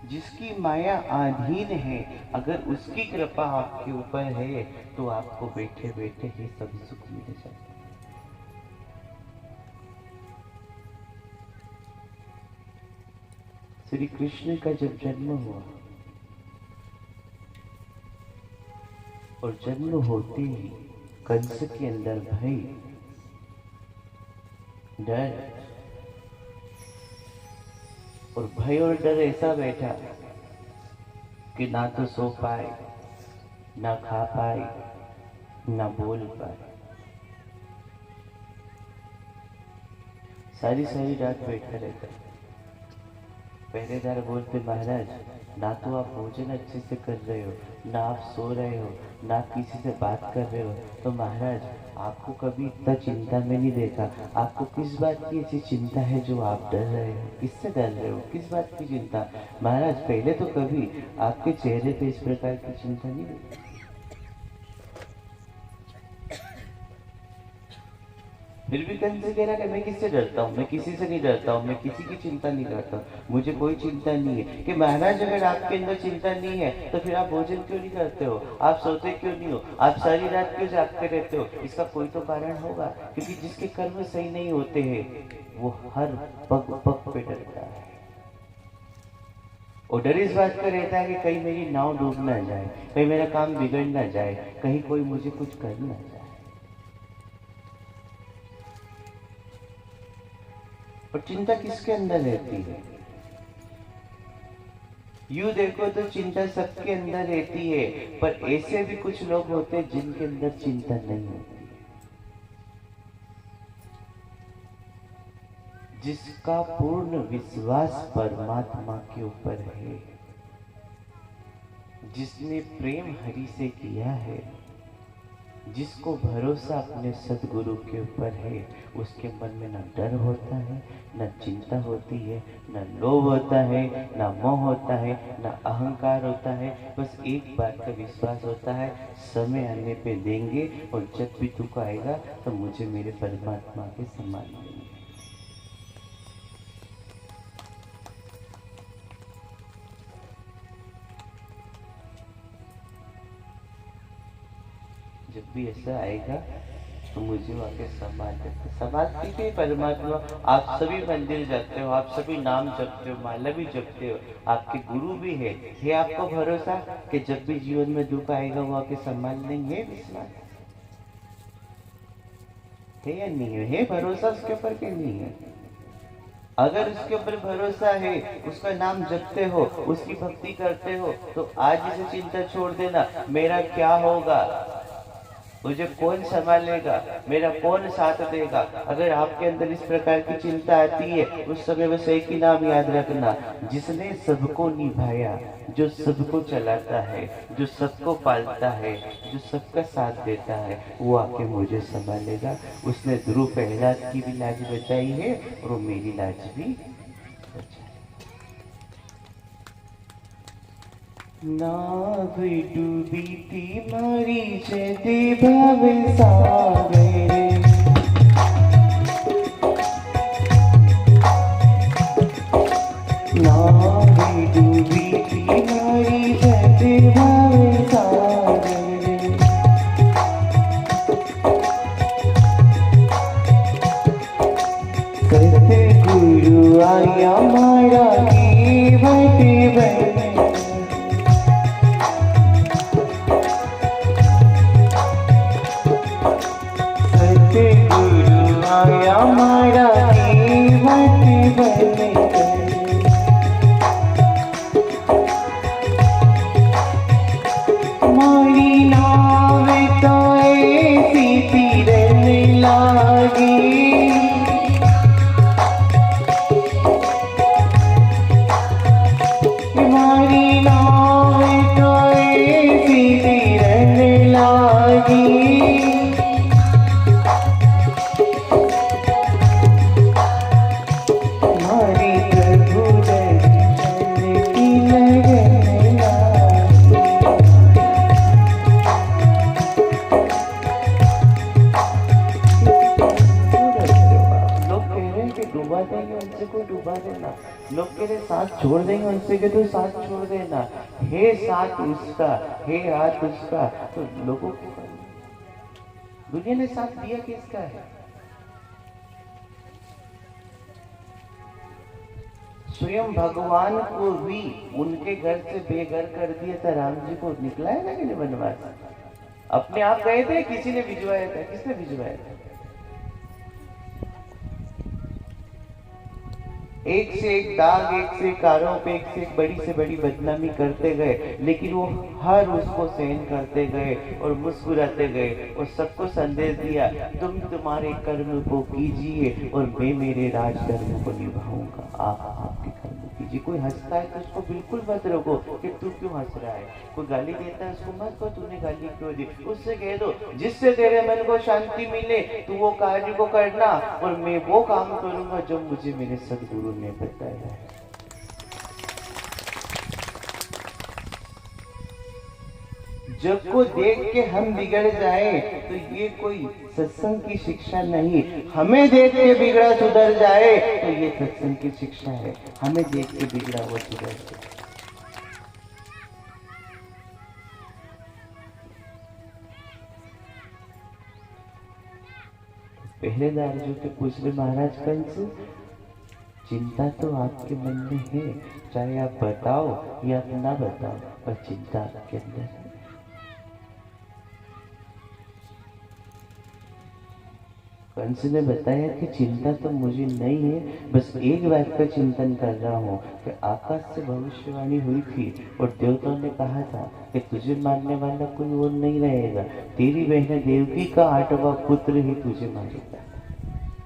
जिसकी माया अधीन है, अगर उसकी कृपा आपके ऊपर है तो आपको बैठे बैठे ही सब सुख मिल जाता है। श्री कृष्ण का जब जन्म हुआ और जन्म होते ही कंस के अंदर भय, डर, और भय और डर ऐसा बैठा कि ना तो सो पाए, ना खा पाए, ना बोल पाए। सारी सारी रात बैठा रहता। पहरेदार बोलते, महाराज ना तो आप भोजन अच्छे से कर रहे हो, ना आप सो रहे हो, ना किसी से बात कर रहे हो, तो महाराज आपको कभी इतना चिंता में नहीं देखा। आपको किस बात की ऐसी चिंता है जो आप डर रहे हो? किससे डर रहे हो? किस बात की चिंता? महाराज पहले तो कभी आपके चेहरे पे इस प्रकार की चिंता नहीं देखी। फिर भी कंस कह रहा कि मैं किससे डरता हूँ, मैं किसी से नहीं डरता हूँ, मैं किसी की चिंता नहीं करता, मुझे कोई चिंता नहीं है। कि महाराज अगर आपके अंदर चिंता नहीं है तो फिर आप भोजन क्यों नहीं करते हो, आप सोते क्यों नहीं हो, आप सारी रात क्यों जागते रहते हो? इसका कोई तो कारण होगा, क्योंकि जिसके कर्म सही नहीं होते हैं वो हर पग पग पे डरता है। और डर इस बात का रहता है कि कहीं मेरी नाव डूब ना जाए, कहीं मेरा काम बिगड़ ना जाए, कहीं कोई मुझे कुछ कर ना जाए। और चिंता किसके अंदर रहती है? यूं देखो तो चिंता सबके अंदर रहती है, पर ऐसे भी कुछ लोग होते हैं जिनके अंदर चिंता नहीं होती, जिसका पूर्ण विश्वास परमात्मा के ऊपर है, जिसने प्रेम हरि से किया है, जिसको भरोसा अपने सदगुरु के ऊपर है, उसके मन में न डर होता है, न चिंता होती है, न लोभ होता है, न मोह होता है, न अहंकार होता है। बस एक बात का विश्वास होता है, समय आने पे देंगे और जब भी दुख आएगा तो मुझे मेरे परमात्मा के सम्मान देंगे। जब भी ऐसा आएगा तो मुझे आके सम्मान देते। संभालती है परमात्मा। आप सभी मंदिर जाते हो, आप सभी नाम जपते हो, माला भी जपते हो, आपके गुरु भी है आपको भरोसा कि जब भी जीवन में दुख आएगा वो आके सम्मान लेंगे? विश्वास है या नहीं है? है भरोसा उसके ऊपर कि नहीं है? अगर उसके ऊपर भरोसा है, उसका नाम जपते हो, उसकी भक्ति करते हो, तो आज इसे चिंता छोड़ देना, मेरा क्या होगा, मुझे कौन संभालेगा, मेरा कौन साथ देगा। अगर आपके अंदर इस प्रकार की चिंता आती है, उस समय बस एक ही नाम याद रखना, जिसने सबको निभाया, जो सबको चलाता है, जो सबको पालता है, जो सबका साथ देता है, वो आके मुझे संभालेगा। उसने ध्रुव प्रहलाद की भी लाज बचाई है और वो मेरी लाज भी बचाई। नाव डूबी थी मारी जदे भव सागर, नाव डूबी थी मारी जदे भव सागर, सतगुरु आया मारा की बट बन, आया मारा कीमत बनकर, मारी नाव तो ऐसी तीरन लागी, लोग कह रहे साथ छोड़ देंगे, उनसे कह तो साथ छोड़ देना, हे साथ उसका, हे हाथ उसका। तो लोगों को दुनिया ने साथ दिया किसका है? स्वयं भगवान को भी उनके घर से बेघर कर दिया था। राम जी को निकला है ना कि नहीं वनवास? अपने आप गए थे, किसी ने भिजवाया था? किसने भिजवाया था? एक से एक दाग, एक से एक आरोप, एक से बड़ी बदनामी करते गए, लेकिन वो हर उसको सहन करते गए और मुस्कुराते गए और सबको संदेश दिया, तुम तुम्हारे कर्म को कीजिए और मैं मेरे राजकर्म को निभाऊंगा। आप आपके कर्म कीजिए। कोई हंसता है तो उसको बिल्कुल मत रोको कि तू क्यों हंस रहा है। कोई गाली देता है उसको मत कहो तूने गाली क्यों दी। उससे कह दो जिससे तेरे मन को शांति मिले तू वो कार्य को करना और मैं वो काम करूंगा जो मुझे मेरे सदगुरु ने बताया है। जग को देख के हम बिगड़ जाए तो ये कोई सत्संग की शिक्षा नहीं। हमें देख के बिगड़ा सुधर जाए तो ये सत्संग की शिक्षा है। हमें देख के बिगड़ा वो सुधर जाए। पहरेदार जो थे पूछ रहे महाराज कंस, चिंता तो आपके मन में है, चाहे आप बताओ या आप ना बताओ, पर चिंता आपके अंदर है। कंस ने बताया कि चिंता तो मुझे नहीं है, बस एक बात का चिंतन कर रहा हूँ कि आकाश से भविष्यवाणी हुई थी और देवताओं ने कहा था कि तुझे मारने वाला कोई और नहीं रहेगा, तेरी बहन देवकी का 8वां पुत्र ही तुझे मारेगा,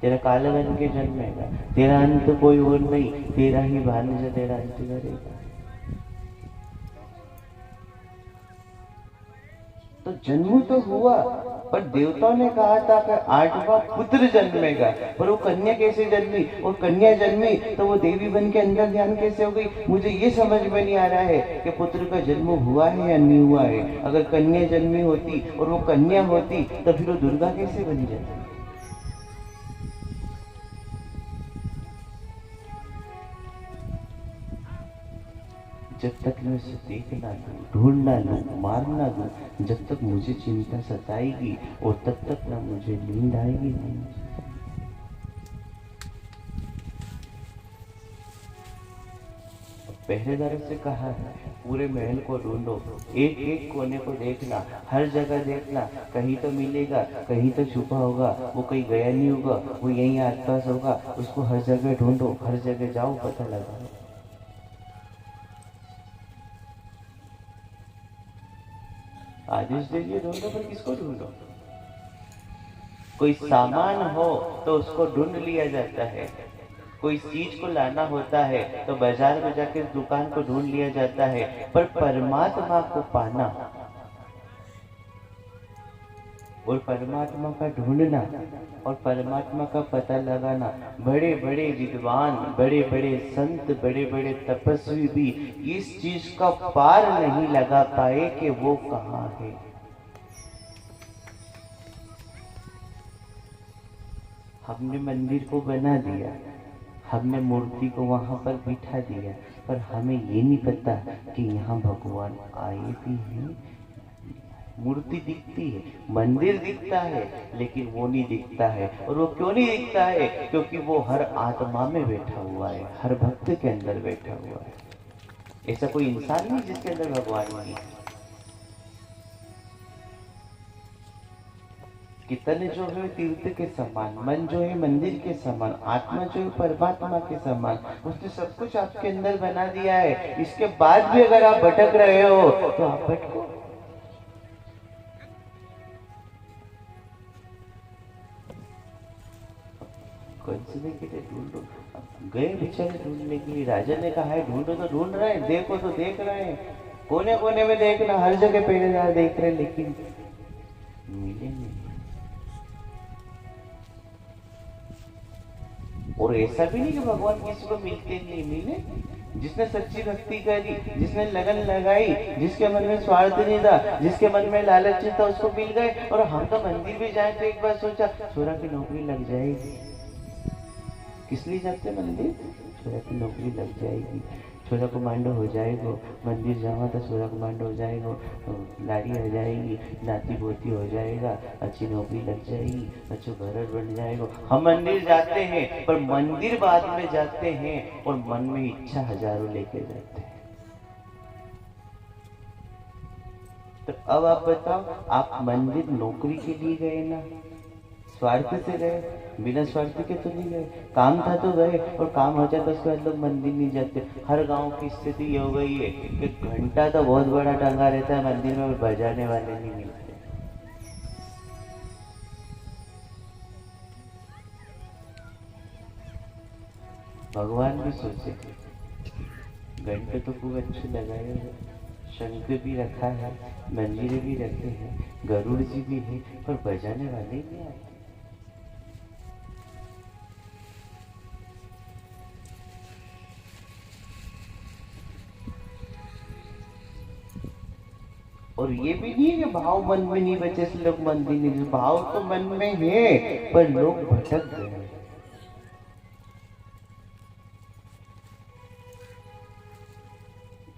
तेरा काला बन के जन्मेगा, तेरा अंत कोई और नहीं, तेरा ही भांजा तेरा अंत करेगा। तो जन्म तो हुआ, पर देवताओं ने कहा था कि 8वां पुत्र जन्मेगा, पर वो कन्या कैसे जन्मी? और कन्या जन्मी तो वो देवी बन के अंदर ध्यान कैसे हो गई? मुझे ये समझ में नहीं आ रहा है कि पुत्र का जन्म हुआ है या नहीं हुआ है। अगर कन्या जन्मी होती और वो कन्या होती तो फिर वो दुर्गा कैसे बन जाती? जब तक मैं उसे देख ना लूं, ढूंढ ना लूं, मार ना लूं, जब तक मुझे चिंता सताएगी और तब तक ना मुझे नींद आएगी नहीं। पहरेदारों से कहा है पूरे महल को ढूंढो, एक एक कोने को देखना, हर जगह देखना, कहीं तो मिलेगा, कहीं तो छुपा होगा, वो कहीं गया नहीं होगा, वो यहीं आसपास होगा, उसको हर जगह ढूंढो, हर जगह जाओ, पता लगाओ। आदेश दे दिए ढूंढो, पर किसको ढूंढो? कोई सामान हो तो उसको ढूंढ लिया जाता है, कोई चीज को लाना होता है तो बाजार में जाकर दुकान को ढूंढ लिया जाता है, पर परमात्मा को पाना और परमात्मा का ढूंढना और परमात्मा का पता लगाना, बड़े बड़े विद्वान, बड़े बड़े संत, बड़े बड़े तपस्वी भी इस चीज का पार नहीं लगा पाए कि वो कहाँ है। हमने मंदिर को बना दिया, हमने मूर्ति को वहां पर बिठा दिया, पर हमें ये नहीं पता कि यहाँ भगवान आए भी हैं। मूर्ति दिखती है, मंदिर दिखता है, लेकिन वो नहीं दिखता है। और वो क्यों नहीं दिखता है? क्योंकि वो हर आत्मा में बैठा हुआ है, हर भक्त के अंदर बैठा हुआ है। ऐसा कोई इंसान नहीं जिसके अंदर भगवान नहीं है। कि तन जो है तीर्थ के समान, मन जो है मंदिर के समान, आत्मा जो है परमात्मा के समान, उसने सब कुछ आपके अंदर बना दिया है। इसके बाद भी अगर आप भटक रहे हो तो आप भटको। कंस के लिए ढूंढो, गए बेचारे ढूंढने के लिए। राजा ने कहा है ढूंढो तो ढूंढ रहे हैं, देखो तो देख रहे हैं, कोने कोने में देखना, हर जगह पहरेदार देख रहे हैं, लेकिन मिले नहीं। और ऐसा भी नहीं कि भगवान किसी को मिलते नहीं, मिले। जिसने सच्ची भक्ति करी, जिसने लगन लगाई, जिसके मन में स्वार्थ नहीं था, जिसके मन में लालच नहीं था, उसको मिल गए। और हम तो मंदिर भी जाए तो एक बार सोचा छोरा की नौकरी लग जाएगी। किस लिए जाते मंदिर? छोरा की नौकरी लग जाएगी, छोरा कमांडो हो जाएगो, मंदिर जावा तो छोरा कमांडो हो जाएगो, लाड़ी आ जाएगी, नाती पोती हो जाएगा, अच्छी नौकरी लग जाएगी, अच्छो घर बन जाएगा। हम मंदिर जाते हैं पर मंदिर बाद में जाते हैं और मन में इच्छा हजारों लेके जाते हैं। तो अब आप बताओ, आप मंदिर नौकरी के लिए गए ना, स्वार्थ से गए, बिना स्वार्थ के तो नहीं गए, काम था तो गए, और काम हो जाता उसके बाद लोग मंदिर नहीं जाते। हर गांव की स्थिति ये हो गई है कि घंटा तो बहुत बड़ा टंगा रहता है मंदिर में, बजाने वाले नहीं मिलते। भगवान भी सोचे, घंटे तो खूब अच्छे लगाए हुए, शंख भी रखा है, मंदिर भी रखे हैं, गरुड़ जी भी है, पर बजाने वाले नहीं आते। और ये भी नहीं है कि भाव मन में नहीं बचे इसलिए लोग मंदिर नहीं, भाव तो मन में है पर लोग भटक गए।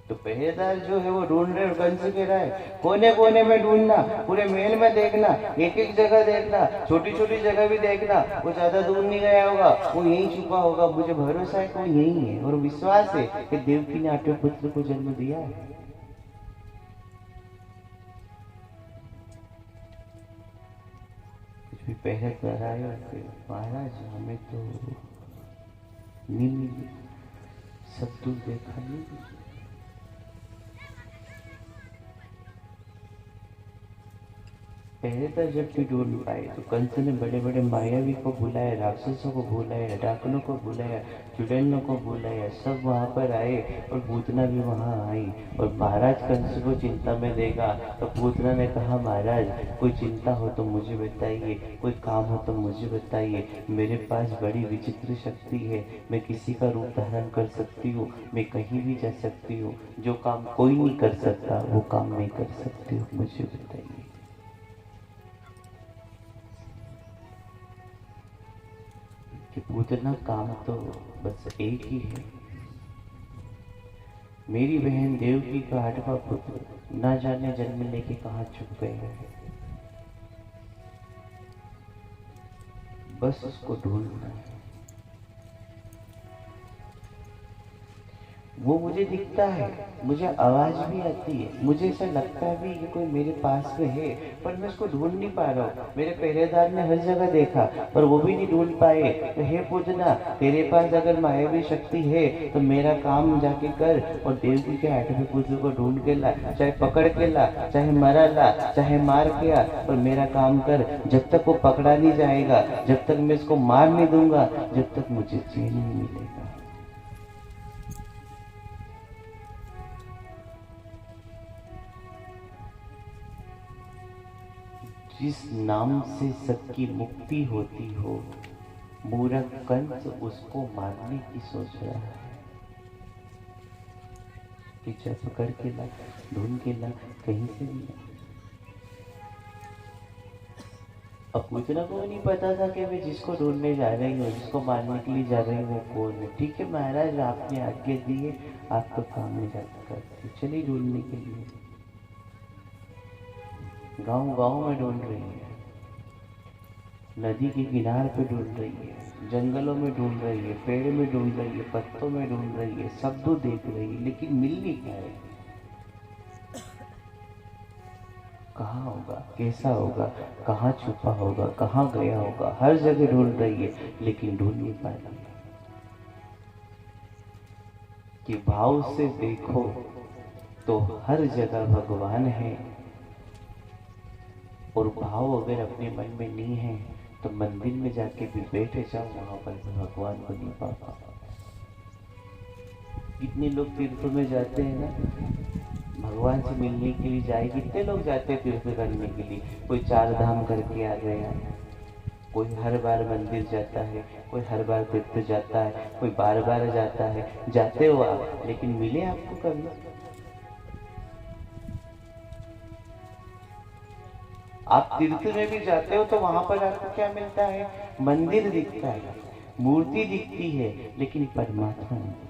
तो पहरेदार जो है वो ढूंढ रहे और कंस कह रहा है कोने कोने में ढूंढना, पूरे महल में देखना, एक एक जगह देखना, छोटी छोटी जगह भी देखना, वो ज्यादा दूर नहीं गया होगा, वो यहीं छुपा होगा। मुझे भरोसा है कि वो यही है और विश्वास है कि देवकी ने 8वें पुत्र को जन्म दिया है। पहरेदार आए और महाराज हमें तो नींद सब दूर देखा नहीं। पहरेदार जब भी ढूंढ पाए तो कंस ने बड़े बड़े मायावी को बुलाया, राक्षसों को बुलाया, डाकनों को बुलाया, चुड़ैलों को बुलाया, सब वहां पर आए और पूतना भी वहां आई। और महाराज कंस को चिंता में देखा तो पूतना ने कहा महाराज कोई चिंता हो तो मुझे बताइए, कोई काम हो तो मुझे बताइए, मेरे पास बड़ी विचित्र शक्ति है, मैं किसी का रूप धारण कर सकती हूँ, मैं कहीं भी जा सकती हूँ, जो काम कोई नहीं कर सकता वो काम मैं कर सकती हूँ, मुझे बताइए। कि पूतना काम तो बस एक ही है, मेरी बहन देवकी का 8वां पुत्र ना जाने जन्म लेके कहाँ छुप गया है, बस उसको ढूंढना है। वो मुझे दिखता है, मुझे आवाज भी आती है, मुझे ऐसा लगता भी कि कोई मेरे पास में है, पर मैं उसको ढूंढ नहीं पा रहा हूँ। मेरे पहरेदार ने हर जगह देखा पर वो भी नहीं ढूंढ पाए। तो हे पूजना, तेरे पास अगर मायावी शक्ति है तो मेरा काम जाके कर और देवकी के 8वें पुत्र को ढूंढ के ला, चाहे पकड़ के ला, चाहे मरा ला, चाहे मार के आ, पर मेरा काम कर। जब तक वो पकड़ा नहीं जाएगा, जब तक मैं इसको मार नहीं दूंगा, जब तक मुझे चैन नहीं मिलेगा। जिस नाम से सबकी मुक्ति होती हो, मूर्ख कंस उसको मारने की सोच रहा है। कि चाहे पकड़ के ला, ढूंढ के ला, कहीं से भी ला। अब पूतना को नहीं पता था कि मैं जिसको ढूंढने जा रही हूँ, जिसको मारने के लिए जा रही हूँ, वो कौन है। ठीक है महाराज, आपने आज्ञा दी है, आपका काम में जाकर करते, चलिए ढूंढने के लिए। गांव गांव में ढूंढ रही है, नदी के किनारे पे ढूंढ रही है, जंगलों में ढूंढ रही है, पेड़ में ढूंढ रही है, पत्तों में ढूंढ रही है, सब तो देख रही है, लेकिन मिल नहीं पा रही। कहाँ होगा, कैसा होगा, कहाँ छुपा होगा, कहाँ गया होगा, हर जगह ढूंढ रही है लेकिन ढूंढ नहीं पा रही। कि भाव से देखो तो हर जगह भगवान है, और भाव अगर अपने मन में नहीं है तो मंदिर में जाके भी बैठे जाओ, वहां पर भगवान को नहीं पा पाओ। कितने लोग तीर्थों में जाते हैं ना, भगवान से मिलने के लिए जाए, कितने लोग जाते हैं तीर्थ करने के लिए। कोई 4 धाम करके आ गया, कोई हर बार मंदिर जाता है, कोई हर बार तीर्थ जाता है, कोई बार बार जाता है। जाते हो आप, लेकिन मिले आपको कभी? आप तीर्थ में भी जाते हो तो वहां पर आपको क्या मिलता है? मंदिर दिखता है, मूर्ति दिखती है लेकिन परमात्मा नहीं।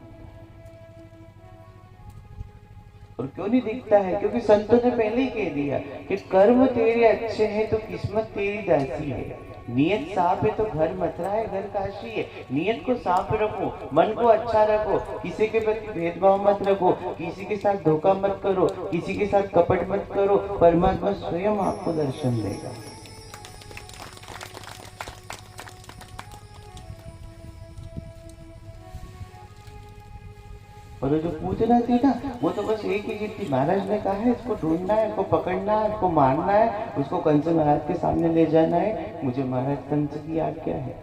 और क्यों नहीं दिखता है? क्योंकि संतों ने पहले ही कह दिया कि कर्म तेरे अच्छे हैं तो किस्मत तेरी दासी है। नियत साफ है तो घर मथुरा है, घर काशी है। नियत को साफ रखो, मन को अच्छा रखो, किसी के प्रति भेदभाव मत रखो, किसी के साथ धोखा मत करो, किसी के साथ कपट मत करो। परमात्मा स्वयं आपको दर्शन देगा। और जो पूजना थी ना, वो तो बस एक ही चीज थी। महाराज ने कहा है इसको ढूंढना है, इसको पकड़ना है, इसको मारना है, उसको कंस महाराज के सामने ले जाना है। मुझे महाराज कंस की आज्ञा है।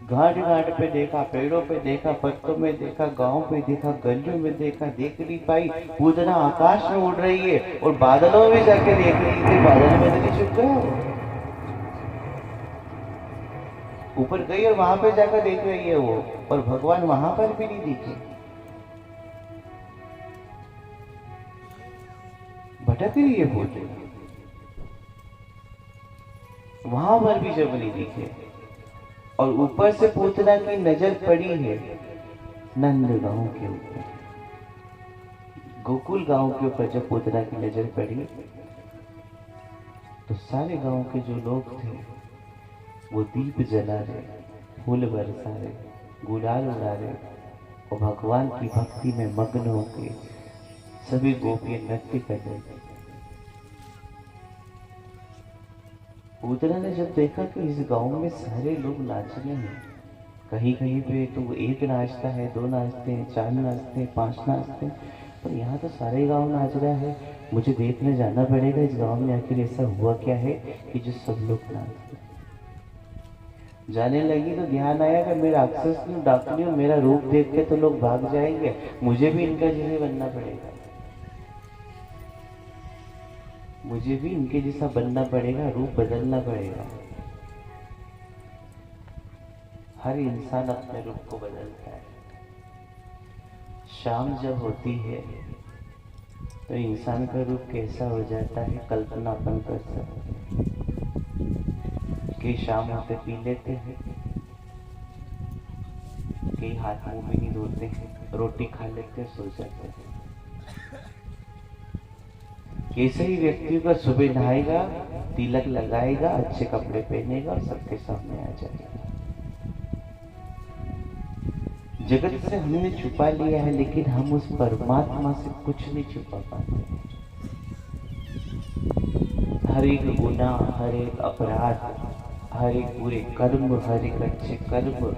घाट घाट पे देखा, पेड़ों पे देखा, पत्तों में देखा, गांव पे देखा, गलियों में देखा, देख नहीं पाई। पूजना आकाश में उड़ रही है और बादलों में जाके देख रही थी, बादल में नहीं छुप गया। ऊपर गई और वहां पे जाकर देख रही है वो, और भगवान वहां पर भी नहीं दिखे। भटक रही है पूजना, वहां पर भी जब नहीं दिखे। और ऊपर से पूतना की नजर पड़ी है नंद गांव के ऊपर, गोकुल गांव के ऊपर। जब पूतना की नजर पड़ी तो सारे गांव के जो लोग थे वो दीप जला रहे, फूल बरसा रहे, गुलाल उड़ा रहे, और भगवान की भक्ति में मग्न होके सभी गोपियां नृत्य कर रही थी। पूतना ने जब देखा कि इस गांव में सारे लोग नाच रहे हैं, कहीं कहीं पे तो एक नाचता है, दो नाचते हैं, चार नाचते हैं, पांच नाचते हैं, पर यहाँ तो सारे गांव नाच रहा है। मुझे देखने जाना पड़ेगा इस गांव में आखिर ऐसा हुआ क्या है कि जो सब लोग नाचते। जाने लगी तो ध्यान आया कि मैं राक्षस हूँ, डाकनी हूँ, मेरा रूप देख के तो लोग भाग जाएंगे, मुझे भी इनका जैसे बनना पड़ेगा, मुझे भी इनके जैसा बनना पड़ेगा, रूप बदलना पड़ेगा। हर इंसान अपने रूप को बदलता है। शाम जब होती है तो इंसान का रूप कैसा हो जाता है कल्पना अपन कर सकते हैं। कई शाम होते पी लेते हैं, कई हाथ मुंह भी नहीं धोते हैं, रोटी खा लेते हैं, सो जाते हैं। कैसे ही व्यक्ति का सुबह नहाएगा, तिलक लगाएगा, अच्छे कपड़े पहनेगा और सबके सामने आ जाएगा। जगत से हमने छुपा लिया है, लेकिन हम उस परमात्मा से कुछ नहीं छुपा पाते। हर एक गुनाह, हर एक अपराध, हर एक बुरे कर्म, हर एक अच्छे कर्म,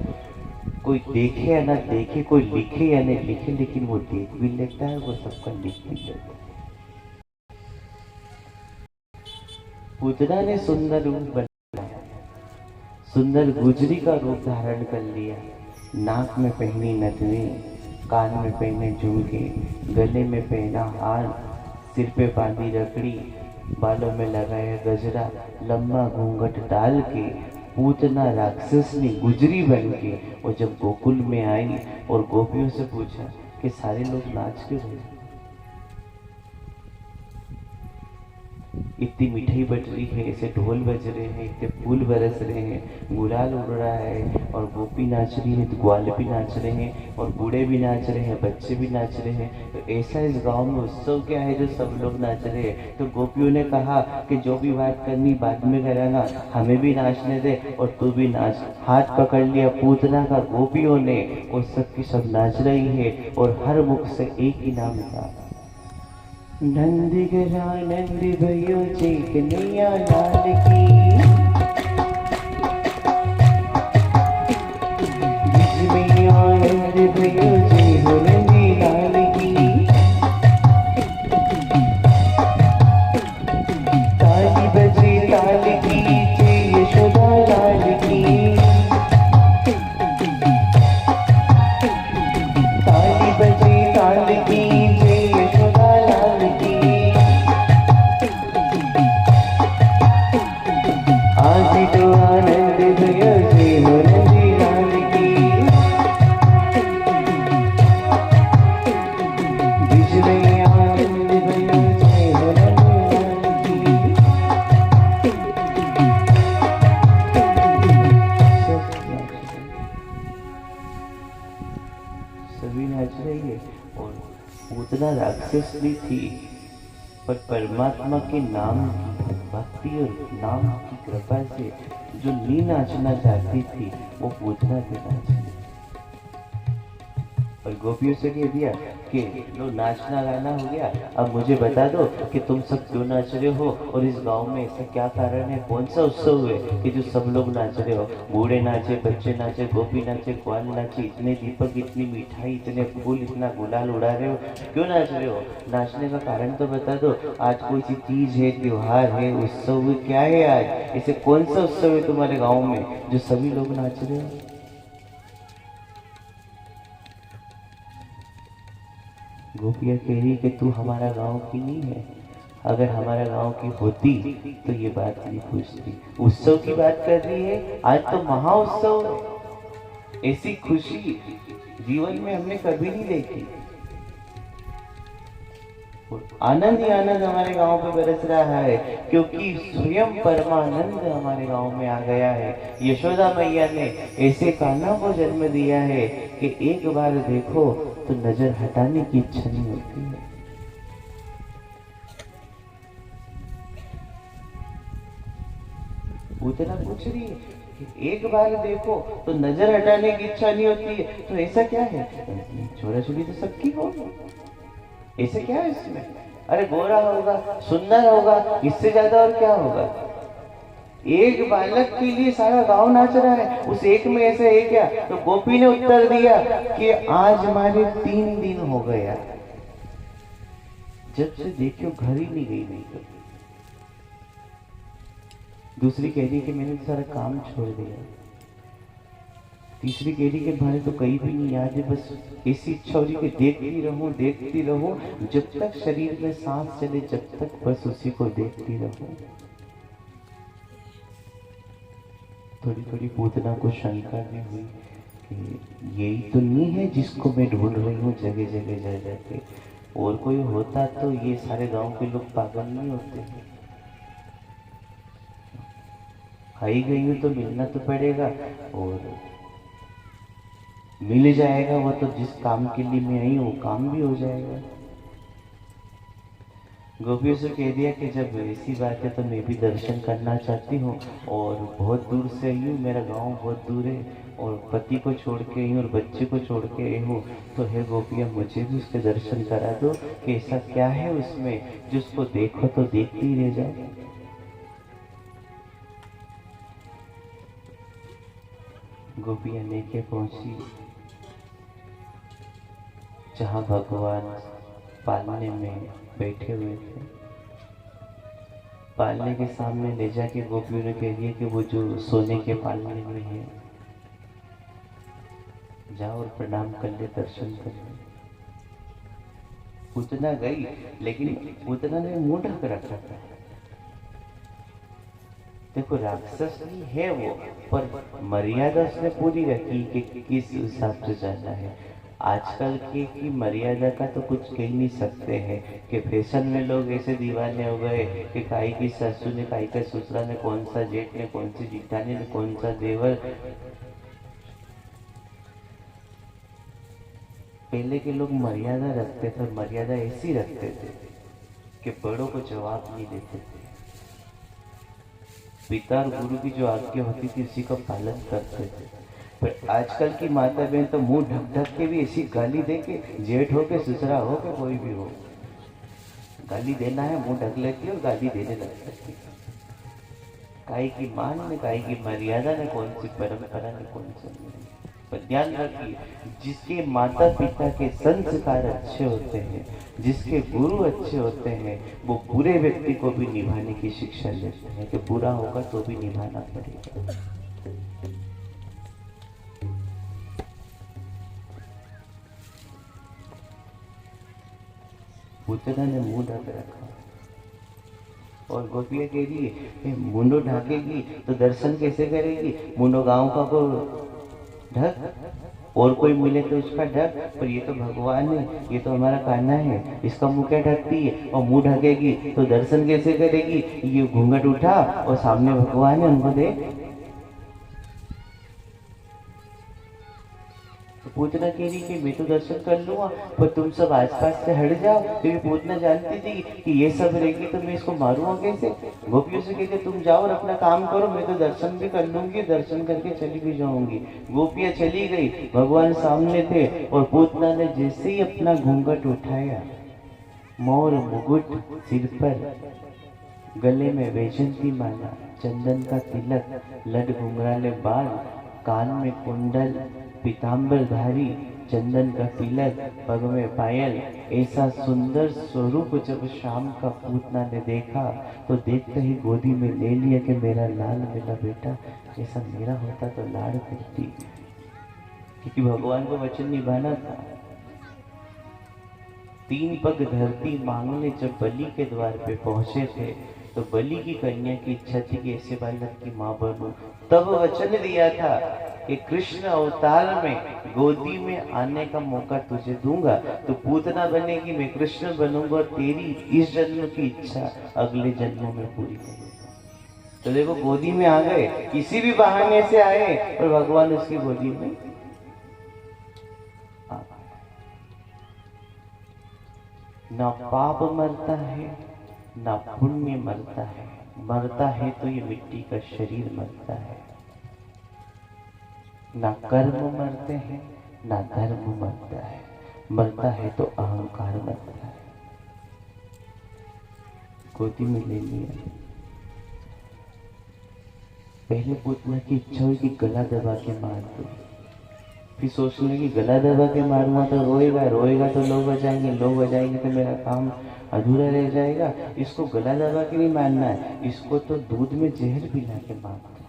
कोई देखे या ना देखे, कोई लिखे या नहीं लिखे, लेकिन वो देख भी लेता है, वो सबका लिख भी लेता है। पूतना ने सुंदर रूप बनाया, सुंदर गुजरी का रूप धारण कर लिया। नाक में पहनी नथनी, कान में पहने झुमके, गले में पहना हार, सिर पे बांधी रकड़ी, बालों में लगाया गजरा, लंबा घूंघट डाल के पूतना राक्षसनी गुजरी बन के वो जब गोकुल में आई और गोपियों से पूछा कि सारे लोग नाच क्यों रहे, इतनी मिठाई बट रही है, ऐसे ढोल बज रहे हैं, इतने फूल बरस रहे हैं, गुलाल उड़ रहा है, और गोपी नाच रही है, तो ग्वाल भी नाच रहे हैं, और बूढ़े भी नाच रहे हैं, बच्चे भी नाच रहे हैं, तो ऐसा इस गांव में उत्सव क्या है जो सब लोग नाच रहे हैं। तो गोपियों ने कहा कि जो भी बात करनी बाद में कराना, हमें भी नाचने दे और तू भी नाच। हाथ पकड़ लिया पूतना का गोपियों ने, और सबकी सब नाच रही है, और हर मुख से एक ही नाम था, नंदी गरा नंदी भयो जी कन्हैया लाल की, नंदी भयो जी हो नंदी लाल की, ताली बजी ताल की जय यशोदा लाल की, ताली बजी ताल की जय यशोदा लाल की, सभी नाच रही है। और पूतना राक्षस भी थी, पर परमात्मा के नाम की भक्ति और नाम की कृपा से जो नहीं नाचना चाहती थी वो पूतना पे नाची। और गोपियों से कह दिया कि लो नाचना गाना हो गया, अब मुझे बता दो कि तुम सब क्यों नाच रहे हो और इस गांव में ऐसा क्या कारण है, कौन सा उत्सव है कि जो सब लोग नाच रहे हो। बूढ़े नाचे, बच्चे नाचे, गोपी नाचे, ग्वाल नाचे, इतने दीपक, इतनी मिठाई, इतने फूल, इतना गुलाल उड़ा रहे हो, क्यों नाच रहे हो? नाचने का कारण तो बता दो। आज कोई सी तीज है, त्योहार है, उत्सव है, क्या है आज? ऐसे कौन सा उत्सव है तुम्हारे गाँव में जो सभी लोग नाच रहे हो? गोपियाँ कह रही कि तू हमारा गांव की नहीं है, अगर हमारा गांव की होती तो ये बात नहीं पूछती। उत्सव की बात कर रही है, आज तो महाउत्सव है। ऐसी खुशी जीवन में हमने कभी नहीं देखी। आनंद ही आनंद हमारे गांव पे बरस रहा है, क्योंकि स्वयं परमानंद हमारे गांव में आ गया है। यशोदा मैया ने ऐसे कान्हा को जन्म दिया है कि एक बार देखो तो नजर हटाने की इच्छा नहीं होती है। उतना पूछ रही है कि एक बार देखो तो नजर हटाने की इच्छा नहीं होती है, तो ऐसा क्या है? छोरा छोरी तो सबकी होगी, ऐसे क्या है इसमें? अरे गोरा होगा, सुंदर होगा, इससे ज्यादा और क्या होगा? एक बालक के लिए सारा गांव नाच रहा है, उस एक में ऐसा है क्या? तो गोपी ने उत्तर दिया कि आज हमारे 3 दिन हो गया, जब से देखियो घर ही नहीं गई नहीं कभी। दूसरी कह रही कि मैंने सारा काम छोड़ दिया। तीसरी कह रही कि भाई तो कहीं भी नहीं याद है, बस ऐसी इच्छा हो रही कि देखती रहूं जब तक शरीर में सांस चले, जब तक बस उसी को देखती रहूं। थोड़ी थोड़ी पूतना को शंका भी हुई कि यही तो नहीं है जिसको मैं ढूंढ रही हूँ जगह जगह जा जाके, और कोई होता तो ये सारे गांव के लोग पागल नहीं होते। आई गई हूँ तो मिलना तो पड़ेगा, और मिल जाएगा वो तो, जिस काम के लिए मैं आई हूँ वो काम भी हो जाएगा। गोपियों से कह दिया कि जब ऐसी बात है तो मैं भी दर्शन करना चाहती हूँ, और बहुत दूर से आई हूँ, मेरा गांव बहुत दूर है, और पति को छोड़ के आई हूँ और बच्चे को छोड़ के आई हूँ, तो हे गोपियाँ मुझे भी उसके दर्शन करा दो कि ऐसा क्या है उसमें जिसको देखो तो देखते ही रह जाओ। गोपियाँ लेके पहुंची जहाँ भगवान पालने में बैठे हुए थे। पालने के सामने ले जाके गोपियों ने कह दिया कि वो जो सोने के पालने में है, जाओ और प्रणाम कर ले, दर्शन कर ले। पूतना गई, लेकिन पूतना ने मुंह ढक रखा था। देखो राक्षस ही है वो, पर मर्यादा उसने पूरी रखी कि किस हिसाब से जाना है। आजकल की मर्यादा का तो कुछ कह नहीं सकते हैं कि फैशन में लोग ऐसे दीवाने हो गए कि काई की सासू ने, काई का ससुरा ने, कौन सा जेठ ने, कौन सी जिठानी ने, कौन सा देवर। पहले के लोग मर्यादा रखते थे, मर्यादा ऐसी रखते थे कि बड़ों को जवाब नहीं देते थे। पिता और गुरु की जो आज्ञा होती थी उसी का पालन करते थे। पर आजकल की माता बहन तो मुंह ढक ढक के भी ऐसी गाली दे के, जेठ हो के, ससुरा हो के, कोई भी हो, गाली देना है मुंह ढक लेती है और गाली देने लग जाती है। काई की मान ने, काई की मर्यादा ने, कौन सी परंपरा ने, कौन सा नहीं। पर ध्यान रखिए, जिसके माता पिता के संस्कार अच्छे होते हैं, जिसके गुरु अच्छे होते हैं, वो बुरे व्यक्ति को भी निभाने की शिक्षा देते हैं कि बुरा होगा तो भी निभाना पड़ेगा। पूतना ने मुंह ढक रखा और गोपियाँ कह रही है मुंडो ढकेगी तो दर्शन कैसे करेगी? मुंडो गांव का को ढक, और कोई मिले तो उसका ढक, पर ये तो भगवान है, ये तो हमारा कान्हा है, इसका मुंह क्या ढकती है? और मुंह ढकेगी तो दर्शन कैसे करेगी? ये घूंघट उठा और सामने भगवान है, उनको देख। तो पूतना कह रही कि मैं तो दर्शन कर लूंगा, पर तुम सब आसपास से हट जाओ, क्योंकि पूतना जानती थी कि ये सब रहेगी तो मैं इसको मारूंगा कैसे। गोपियों से कहते तुम जाओ और अपना काम करो, मैं तो दर्शन भी कर लूंगी, दर्शन करके चली भी जाऊंगी। गोपियां चली गई, भगवान सामने थे, और पूतना ने जैसे ही अपना घूंघट उठाया, मोर मुकुट सिर पर, गले में वैजंती माला, चंदन का तिलक, लड घुंघराले बाल, कान में कुंडल, पीताम्बर धारी, चंदन का तिलक, पग में पायल, ऐसा सुंदर स्वरूप जब शाम का पूतना ने देखा तो देखते ही गोदी में ले लिया कि मेरा लाल, मेरा बेटा, ऐसा मेरा होता तो लाड़ करती, क्योंकि भगवान को वचन निभाना था। 3 पग धरती मांगने जब बलि के द्वार पे पहुंचे थे, तो बलि की कन्या की इच्छा थी कि ऐसे बालक की मां बनूं। तब वचन दिया था कि कृष्ण अवतार में गोदी में आने का मौका तुझे दूंगा, तो पूतना बनेगी, मैं कृष्ण बनूंगा, और तेरी इस जन्म की इच्छा अगले जन्मों में पूरी करूंगा। तो देखो गोदी में आ गए, किसी भी बहाने से आए, और भगवान उसकी गोदी में आ गए। ना पाप मरता है, ना पुण्य मरता है, मरता है तो ये मिट्टी का शरीर मरता है। ना कर्म मरते हैं, ना धर्म मरता है, मरता है तो अहंकार मरता है। गोदी में ले लिया। पहले पूतना की इच्छा हुई कि गला दबा के मार दो, फिर सोचने की गला दबा के मारूंगा तो रोएगा, रोएगा तो लोग बजाएंगे, लोग बजाएंगे तो मेरा काम अधूरा रह जाएगा। इसको गला दबा के नहीं मारना है, इसको तो दूध में जहर पिला के मारना है।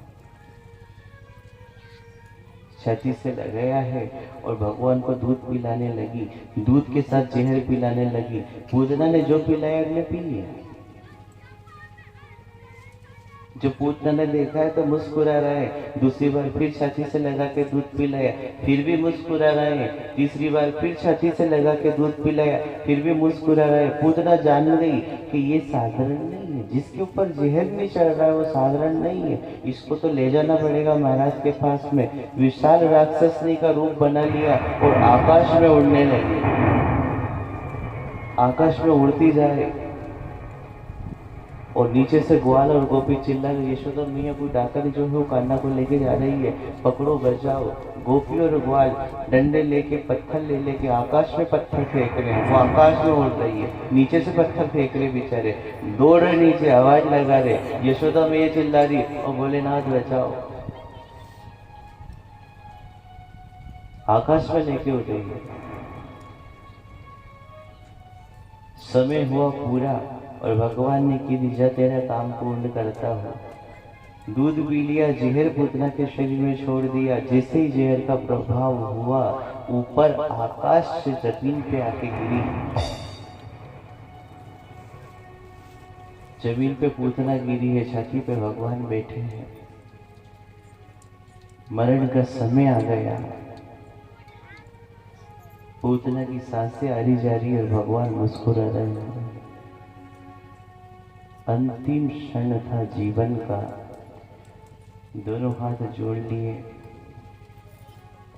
छाती से लगाया है और भगवान को दूध पिलाने लगी, दूध के साथ जहर पिलाने लगी। पूतना ने जो पिलाया अगले पी लिया। जो पूतना ने देखा है तो मुस्कुरा रहा है। दूसरी बार फिर छाती से लगा के दूध पिलाया, फिर भी मुस्कुरा रहा है। तीसरी बार फिर छाती से लगा के दूध पिलाया, फिर भी मुस्कुरा रहा है। पूतना जान गई कि ये साधारण नहीं है, जिसके ऊपर जहर नहीं चढ़ रहा है वो साधारण नहीं है, इसको तो ले जाना पड़ेगा महाराज के पास में। विशाल राक्षसनी का रूप बना लिया और आकाश में उड़ने लगी। आकाश में उड़ती जाए और नीचे से ग्वाल और गोपी चिल्ला रही, यशोदा मैया कोई डाकर जो है वो कान्हा को लेके जा रही है, पकड़ो बचाओ। गोपी और ग्वाल डंडे लेके, पत्थर ले लेके आकाश में पत्थर फेंक रहे हैं, वो आकाश में उड़ रही है, नीचे से पत्थर फेंक रहे बेचारे, दौड़ रहे नीचे, आवाज लगा रहे, यशोदा मैया चिल्ला रही और भोलेनाथ बचाओ। आकाश में लेके उड़ रही है। समय हुआ पूरा और भगवान ने की जा तेरा काम पूर्ण करता हो। दूध पी लिया, जहर पूतना के शरीर में छोड़ दिया। जैसे ही जहर का प्रभाव हुआ, ऊपर आकाश से जमीन पे आके गिरी। जमीन पे पूतना गिरी है, छाती पे भगवान बैठे हैं। मरण का समय आ गया। पूतना की सांसें आ रही जा रही है और भगवान मुस्कुरा रहे हैं। अंतिम क्षण था जीवन का। दोनों हाथ जोड़ लिए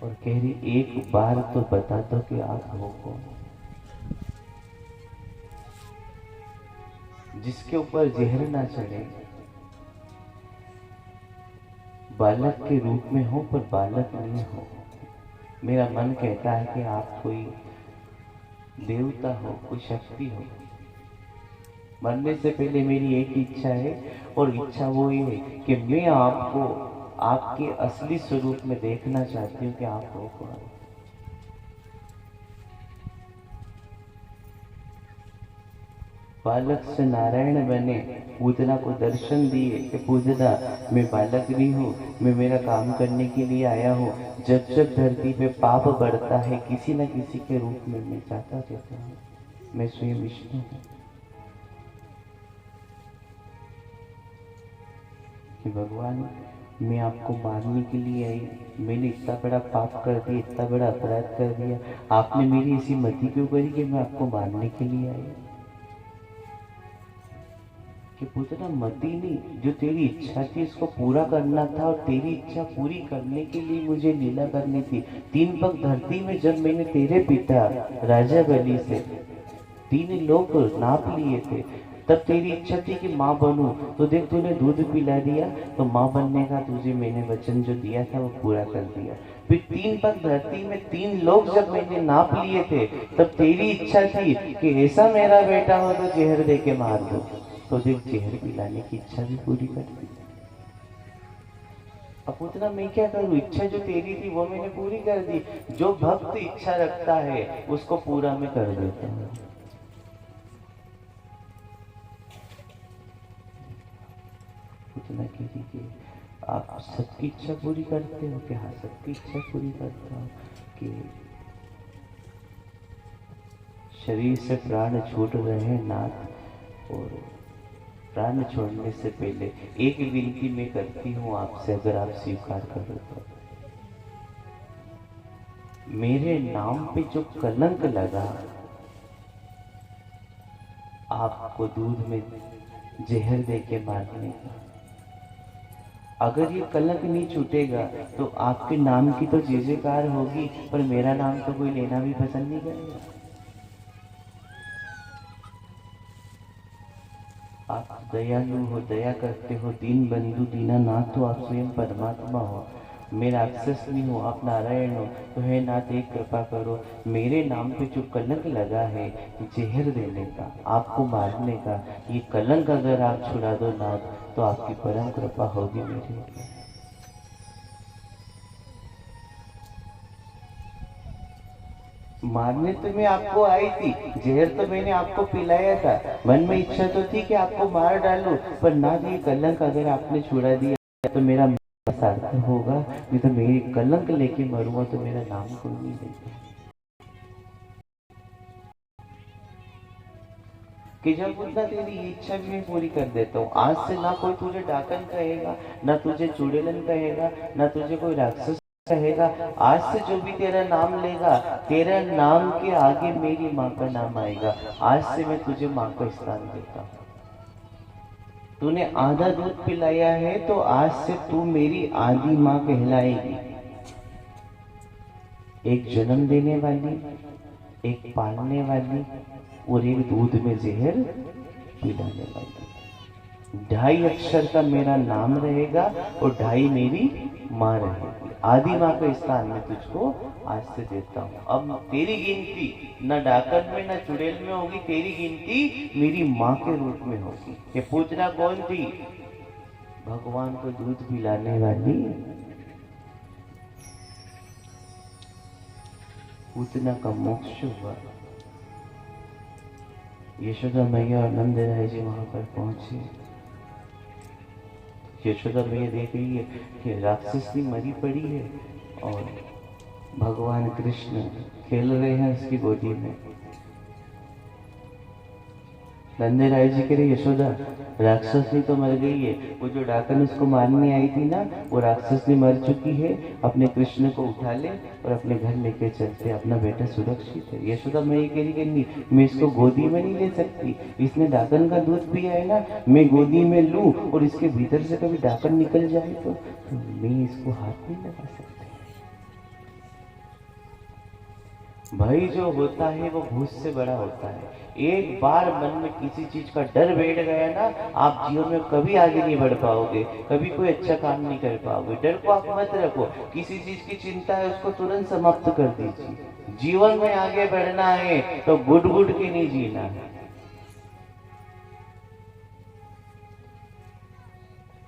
और कह रही, एक बार तो बता दो कि आप हो कौन, जिसके ऊपर जहर ना चढ़े, बालक के रूप में हो पर बालक नहीं हो। मेरा मन कहता है कि आप कोई देवता हो, कोई शक्ति हो। मरने से पहले मेरी एक इच्छा है, और इच्छा वो ये है कि मैं आपको आपके असली स्वरूप में देखना चाहती हूँ कि आप हो कौन। बालक से नारायण बने, पूतना को दर्शन दिए कि पूतना मैं बालक नहीं हूँ, मैं मेरा काम करने के लिए आया हूँ। जब जब धरती पे पाप बढ़ता है, किसी न किसी के रूप में मैं जाता रहता हूँ। मैं स्वयं विष्णु हूँ। कि भगवान मैं आपको मारने के लिए आई, मैंने इतना बड़ा पाप कर दिया, इतना बड़ा अपराध कर दिया, आपने मेरी ऐसी मति क्यों करी कि मैं आपको मारने के लिए आई। कि पूतना मती नहीं, जो तेरी इच्छा थी उसको पूरा करना था, और तेरी इच्छा पूरी करने के लिए मुझे लीला करनी थी। 3 पग धरती में जब मैंने तेरे पिता राजा बलि से 3 लोग नाप लिए थे, तब तेरी इच्छा थी कि माँ बनूं, तो देख तूने दूध पिला दिया, तो माँ बनने का तुझे मैंने वचन जो दिया था वो पूरा कर दिया। फिर 3 पग धरती में 3 लोग जब मैंने नाप लिए थे, तब तेरी इच्छा थी कि ऐसा मेरा बेटा हो तो जहर दे के मार दो, तो देख जहर पिलाने की इच्छा भी पूरी कर दी। अब उतना मैं क्या करूं, इच्छा जो तेरी थी वो मैंने पूरी कर दी। जो भक्त इच्छा रखता है उसको पूरा मैं कर देता हूँ। उतना कह कि आप सबकी इच्छा पूरी करते हो? कि हाँ, सबकी इच्छा पूरी करता हूँ। कि शरीर से प्राण छूट रहे हैं नाथ, और प्राण छोड़ने से पहले एक विनती मैं करती हूँ आपसे, अगर आप स्वीकार करो तो। मेरे नाम पे जो कलंक लगा, आपको दूध में जहर दे के मारने का, अगर ये कलंक नहीं छूटेगा तो आपके नाम की तो जय जयकार होगी, पर मेरा नाम तो कोई लेना भी पसंद नहीं करेगा। आप दयालु हो, दया करते हो, दीन बंधु दीनानाथ हो, आप स्वयं परमात्मा हो। मैं राक्षस नहीं हूँ, आप नारायण हो, तो हे नाथ एक कृपा करो, मेरे नाम पे जो कलंक लगा है जहर देने का, आपको मारने का, ये कलंक अगर आप छुड़ा दो नाथ, तो आपकी परम कृपा होगी मेरे ऊपर। मारने तो मैं आपको आई थी, जहर तो मैंने आपको पिलाया था, मन में इच्छा तो थी कि आपको मार डालूं, पर ना ये कलंक अगर आपने छुड़ा दिया तो मेरा सार्थक होगा, नहीं तो मेरी कलंक लेके मरूंगा तो मेरा नाम कोई नहीं लेगा। कि जब उतना तेरी इच्छा भी मैं पूरी कर देता हूँ, आज से ना कोई तुझे डाकन कहेगा, ना तुझे चुड़ैलन कहेगा, ना तुझे कोई राक्षस कहेगा। आज से जो भी तेरा नाम लेगा, तेरा नाम के आगे मेरी माँ का नाम आएगा। आज से मैं तुझे माँ का स्थान देता हूँ। तूने आधा दूध पिलाया है तो आज से तू मेरी आधी माँ कहलाएगी। एक जन्म देने वाली, एक पालने वाली, और एक दूध में जहर पिलाने वाली। 2.5 अक्षर का मेरा नाम रहेगा और 2.5 मेरी माँ रहेगी। आदि माँ का स्थान मैं तुझको आज से देता हूँ। अब तेरी गिनती न डाकन में न चुड़ैल में होगी, तेरी गिनती मेरी माँ के रूप में होगी। ये पूछना कौन थी? भगवान को दूध पिलाने वाली पूतना का मोक्ष हुआ। यशोदा मैया और नंद राय जी वहां पर पहुंचे। यशोदा मैया देख रही है कि राक्षसी मरी पड़ी है और भगवान कृष्ण खेल रहे हैं उसकी गोदी में। नंद राय जी कह रहे यशोदा, राक्षसनी तो मर गई है, वो जो डाकन उसको मारने आई थी ना, वो राक्षसनी मर चुकी है, अपने कृष्ण को उठा ले और अपने घर लेके चलते, अपना बेटा सुरक्षित है। यशोदा मैं ये कह रही कि नहीं, मैं इसको गोदी में नहीं ले सकती, इसने डाकन का दूध पिया है ना, मैं गोदी में लूं और इसके भीतर से कभी डाकन निकल जाए तो मैं इसको हाथ नहीं लगा सकती। भय जो होता है वो भूत से बड़ा होता है। एक बार मन में किसी चीज का डर बैठ गया ना, आप जीवन में कभी आगे नहीं बढ़ पाओगे, कभी कोई अच्छा काम नहीं कर पाओगे। डर को आप मत रखो, किसी चीज की चिंता है उसको तुरंत समाप्त कर दीजिए। जीवन में आगे बढ़ना है तो गुट गुट के नहीं जीना है।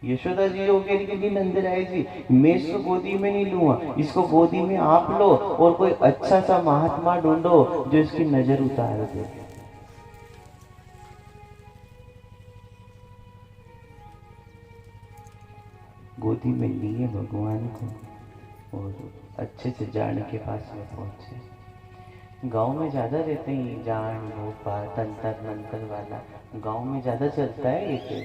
यशोदा जी हो कह रही कि नंद राय जी, मैं इसको गोदी में नहीं लूंगा, इसको गोदी में आप लो और कोई अच्छा सा महात्मा ढूंढो जो इसकी नजर उतार दे। गोदी में लिए भगवान को और अच्छे से जान के पास में पहुंचे। गांव में ज्यादा रहते हैं जान भोपा तंतर मंतर वाला, गांव में ज्यादा चलता है ये।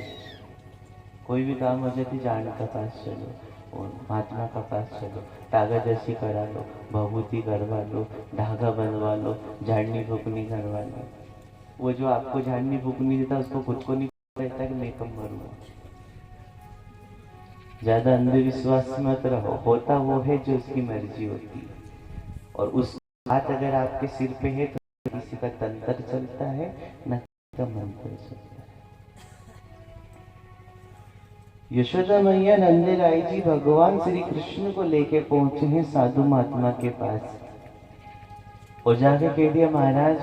कोई भी काम हो जाती जान का पास चलो और महात्मा का पास चलो, तागादर्शी करा लो, भभूति करवा लो, धागा बनवा लो, झाड़नी फूकनी करवा लो। वो जो आपको झाड़नी फूकनी देता उसको खुद को नहीं रहता है कि मैं कब मरूंगा। ज्यादा अंधविश्वास मत रहो, होता वो है जो उसकी मर्जी होती है। और उस हाथ अगर आपके सिर पे है तो किसी का तंत्र चलता है, न किसी का मंत्र चलता है। यशोदा मैया नंदलाई जी भगवान श्री कृष्ण को लेके पहुंचे हैं साधु महात्मा के पास और जाके कह दिया, महाराज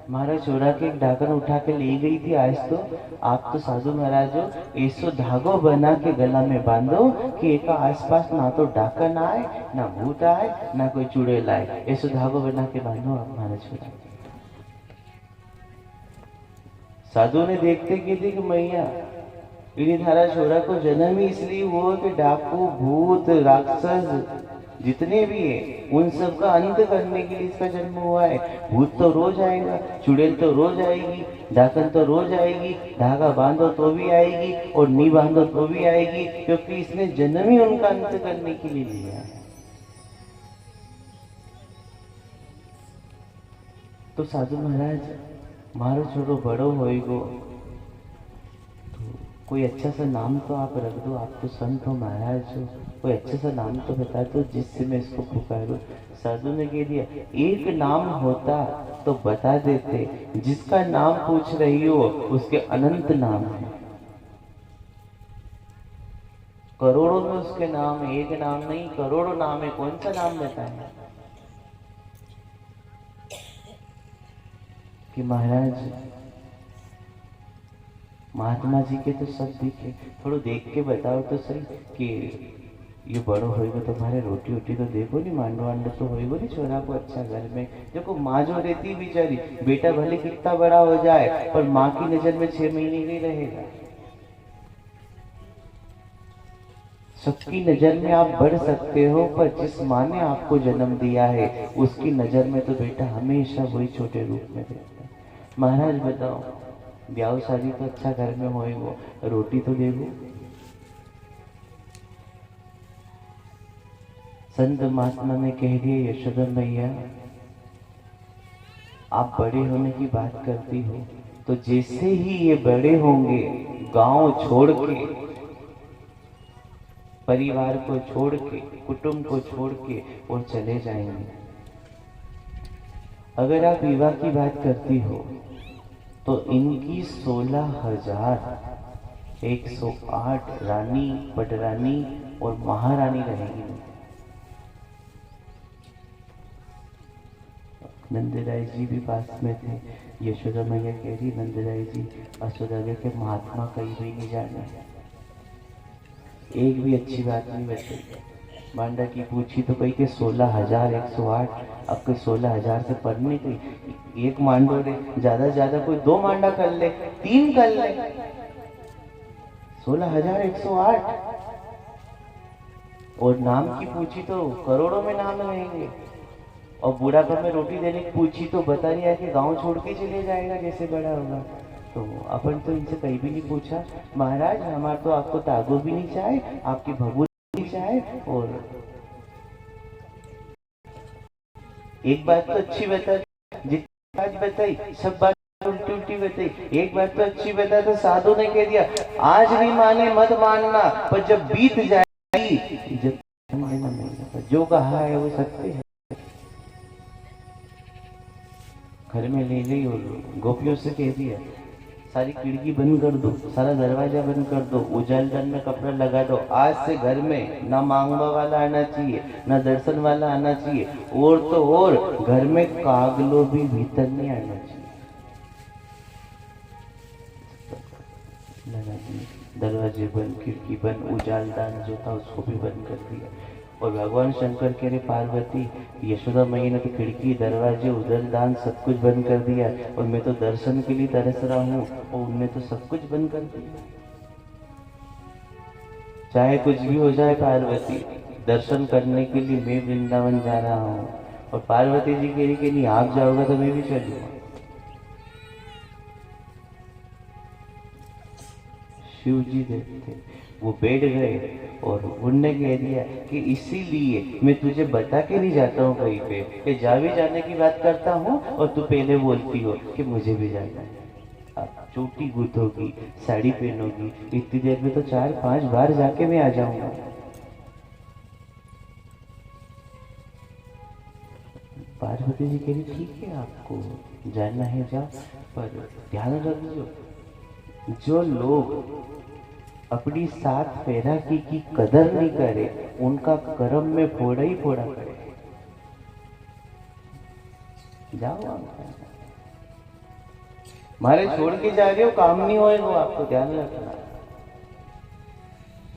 महाराज चोरा के एक डाकन उठा के ले गई थी, आज तो आप तो साधु महाराज हो, ऐसो धागो बना के गला में बांधो कि एक आसपास ना तो डाकन आए, ना भूत आए, ना कोई चुड़ैल आए। ऐसो धागो बना के बांधो आप महाराज को। साधु ने देखते कि मैया इन्हीं थारा छोरा को जन्म ही इसलिए हुआ कि डाकू भूत राक्षस जितने भी है उन सब का अंत करने के लिए इसका जन्म हुआ है। भूत तो रोज आएगा, चुड़ैल तो रोज आएगी, डाकन तो रोज आएगी, धागा बांधो तो भी आएगी और नी बांधो तो भी आएगी, क्योंकि इसने जन्म ही उनका अंत करने के लिए लिया है। तो साधु महाराज मारो छोड़ो बड़ो होएगो तो कोई अच्छा सा नाम तो आप रख दो, आप तो संत हो महाराज हो, कोई अच्छा सा नाम तो बता दो जिससे मैं इसको पुकारूं। साधु ने कह दिया, एक नाम होता तो बता देते, जिसका नाम पूछ रही हो उसके अनंत नाम है, करोड़ों में उसके नाम है, एक नाम नहीं करोड़ों नाम है, कौन सा नाम बताए? कि महाराज महात्मा जी के तो सब दिखे, थोड़ा देख के बताओ तो सही कि ये बड़ो होएगा तुम्हारे रोटी वोटी तो देखो नहीं, मांडो वांडो तो होएगा नहीं छोरा को अच्छा घर में। देखो माँ जो रहती बेचारी, बेटा भले कितना बड़ा हो जाए पर माँ की नजर में 6 महीने नहीं रहेगा। सबकी नजर में आप बढ़ सकते हो पर जिस माँ ने आपको जन्म दिया है उसकी नजर में तो बेटा हमेशा वही छोटे रूप में रहता है। महाराज बताओ, ब्याह शादी तो अच्छा घर में होए, वो रोटी तो देखो। संत महात्मा ने कह दिया, यशोदा मैया आप बड़े होने की बात करती हो तो जैसे ही ये बड़े होंगे गांव छोड़ के, परिवार को छोड़ के, कुटुंब को छोड़ के और चले जाएंगे। अगर आप विवाह की बात करती हो तो इनकी 16,108 रानी पटरानी और महारानी रहेगी। नंदराय जी भी पास में थे। यशोदा मैया कह रही, नंदराय जी असुदागे के महात्मा कहीं भी नहीं जाना, एक भी अच्छी बात नहीं बताई। मांडा की पूछी तो कही के 16,108, अब कोई 16,000 से पढ़ने कोई एक मांडो रे, ज्यादा से ज्यादा कोई 2 मांडा कर ले, 3 कर ले, 16,108। और नाम की पूछी तो करोड़ों में नाम रहेंगे। और बुढ़ापा में रोटी देने की पूछी तो बता रही है कि गांव छोड़ के चले जाएगा जैसे बड़ा होगा। तो अपन तो इनसे कहीं भी नहीं पूछा, महाराज हमारा तो आपको तागो भी नहीं चाहे, आपकी भभू नहीं चाहे। और एक बात तो अच्छी बता, जितनी बात बताई सब बात उल्टी उल्टी बताई, एक बात तो अच्छी बता। तो साधु ने कह दिया, आज भी माने मत मानना, पर जब बीत जाएगी, जब जो कहा है वो सत्य है। घर में ले गई और गोपियों से कह दिया, सारी खिड़की बंद कर दो, सारा दरवाजा बंद कर दो, उजालदान में कपड़ा लगा दो। आज से घर में ना मांगवा वाला आना चाहिए, ना दर्शन वाला आना चाहिए, और तो और घर में कागलो भी भीतर नहीं आना चाहिए। दरवाजे बंद, खिड़की बंद, उजालदान जो था उसको भी बंद कर दिया। और भगवान शंकर कह रहे, पार्वती यशोदा मैया ने तो खिड़की, दरवाजे, उजालदान सब कुछ बंद कर दिया, और मैं तो दर्शन के लिए तरस रहा हूँ और उनने तो सब कुछ बंद कर दिया। चाहे कुछ भी हो जाए पार्वती, दर्शन करने के लिए मैं वृंदावन जा रहा हूँ। और पार्वती जी कह रही कि नहीं आप जाओगे तो मैं भी चलूंगा। शिव जी देखते, वो बैठ गए और उनने कह दिया कि इसीलिए मैं तुझे बता के नहीं जाता हूँ कहीं पे, कि जा भी जाने की बात करता हूँ और तू पहले बोलती हो कि मुझे भी जाना है। आप चोटी गूंथोगी, साड़ी पहनोगी, इतनी देर में तो 4-5 बार जाके मैं आ जाऊंगा। पार्वती जी कह रही ठीक है, आपको जानना है जाओ, पर ध्यान रखो जो लोग अपनी 7 फेरा की कदर नहीं करे उनका कर्म में फोड़ा ही फोड़ा करे। जाओ आप, मारे छोड़ के जा रहे हो, काम नहीं होएगा, आपको ध्यान रखना।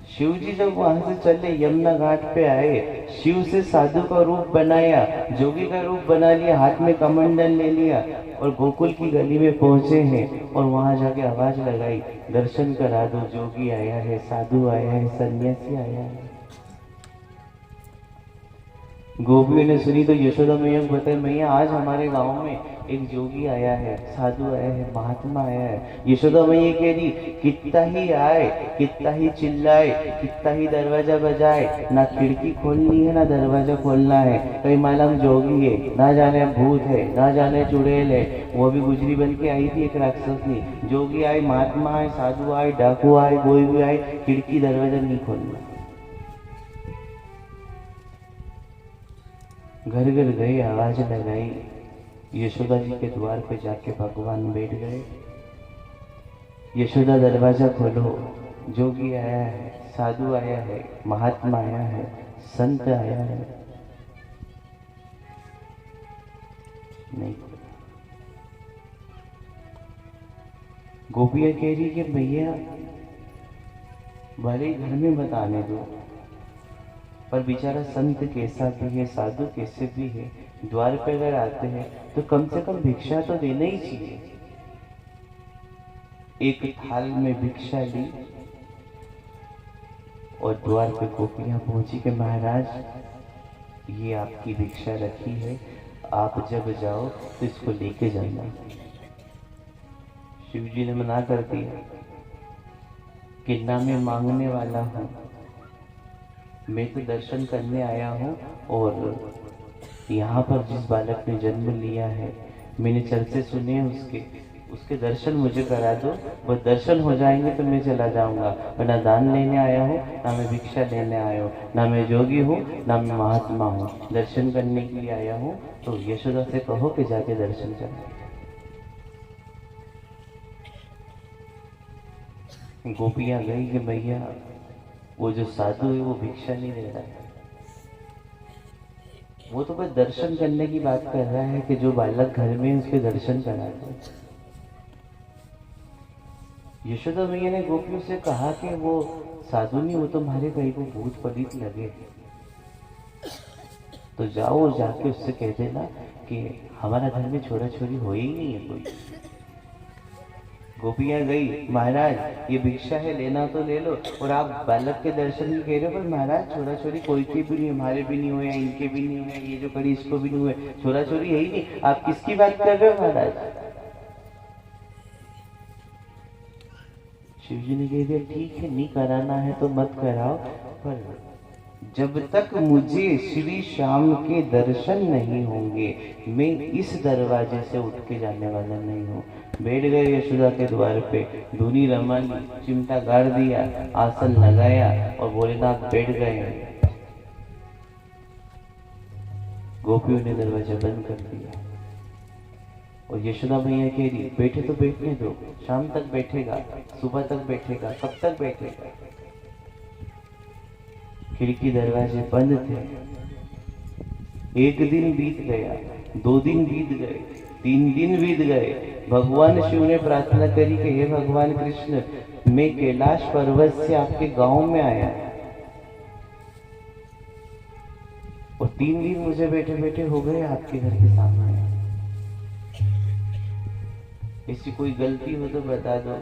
शिव जी जब वहां से चले, यमुना घाट पे आए, शिव से साधु का रूप बनाया, जोगी का रूप बना लिया, हाथ में कमंडल ले लिया और गोकुल की गली में पहुंचे हैं और वहां जाके आवाज लगाई, दर्शन करा दो, जोगी आया है, साधु आया है, सन्यासी आया है। गोपियों ने सुनी तो यशोदा मैया को बताया, मैया आज हमारे गांव में एक जोगी आया है, साधु आया है, महात्मा आया है। यशोदा मैया कह रही कितना ही आए, कितना ही चिल्लाए, कितना ही दरवाजा बजाए, ना खिड़की खोलनी है ना दरवाजा खोलना है, कहीं मालूम जोगी है, ना जाने भूत है, ना जाने चुड़ैल है। वो भी गुजरी बन के आई थी एक राक्षसनी। जोगी आए, महात्मा आए, साधु आए, डाकू आए, कोई भी आए, खिड़की दरवाजा नहीं खोलना। घर घर गए, आवाज लगाई, यशोदा जी के द्वार पे जाके भगवान बैठ गए। यशोदा दरवाजा खोलो, जोगी आया है, साधु आया है, महात्मा आया है, संत आया है। नहीं, गोपियां कह रही कि भैया भले घर में बताने दो, पर बेचारा संत कैसा भी है, साधु कैसे भी है, द्वार पे अगर आते हैं तो कम से कम भिक्षा तो देना ही चाहिए। एक थाल में भिक्षा ली और द्वार पे गोपियां पहुंची कि महाराज ये आपकी भिक्षा रखी है, आप जब जाओ तो इसको लेके जाना। शिव जी ने मना कर दिया कि ना मैं मांगने वाला हूं, मैं तो दर्शन करने आया हूँ और यहाँ पर जिस बालक ने जन्म लिया है मैंने चर्चे सुने उसके दर्शन मुझे करा दो, वो दर्शन हो जाएंगे तो मैं चला जाऊंगा। मैं ना दान लेने आया हूँ, ना मैं भिक्षा लेने आया हूँ, ना मैं जोगी हूँ, ना मैं महात्मा हूँ, दर्शन करने के लिए आया हूँ। तो यशोदा से कहो कि जाके दर्शन करें। गोपियां गई कि भैया वो जो साधु है वो भिक्षा नहीं दे रहा है, वो तो बस दर्शन करने की बात कर रहा है कि जो बालक घर में उसके दर्शन करा दो। यशोदा मैया ने गोपियों से कहा कि वो साधु नहीं, वो तुम्हारे कहीं को भूत पलित लगे, तो जाओ जाके उससे कह देना कि हमारा घर में छोरा छोरी हो ही नहीं है कोई। गोपियां गई, महाराज ये भिक्षा है, लेना तो ले लो, और आप बालक के दर्शन भी कह रहे हो, पर महाराज छोरा छोरी कोई के भी नहीं, हमारे भी नहीं हुए, इनके भी नहीं हुए, ये जो करी इसको भी नहीं हुए, छोरा छोरी है ही नहीं, आप किसकी बात कर रहे हो महाराज। शिव जी ने कह दिया ठीक है, नहीं कराना है तो मत कराओ, पर जब तक मुझे श्री श्याम के दर्शन नहीं होंगे मैं इस दरवाजे से उठ के जाने वाला नहीं हूँ। बैठ गए यशोदा के द्वार पे, धुनी रमानी, चिमटा गाड़ दिया, आसन लगाया और भोलेनाथ बैठ गए। गोपियों ने दरवाजा बंद कर दिया और यशोदा मैया कह रही बैठे तो बैठने दो, शाम तक बैठेगा, सुबह तक बैठेगा, कब तक बैठेगा। खिड़की दरवाजे बंद थे। एक दिन बीत गया, 2 दिन बीत गए, 3 दिन बीत गए। भगवान शिव ने प्रार्थना करी कि हे भगवान कृष्ण, मैं कैलाश पर्वत से आपके गांव में आया और 3 दिन मुझे बैठे बैठे हो गए आपके घर के सामने। ऐसी कोई गलती हो तो बता दो,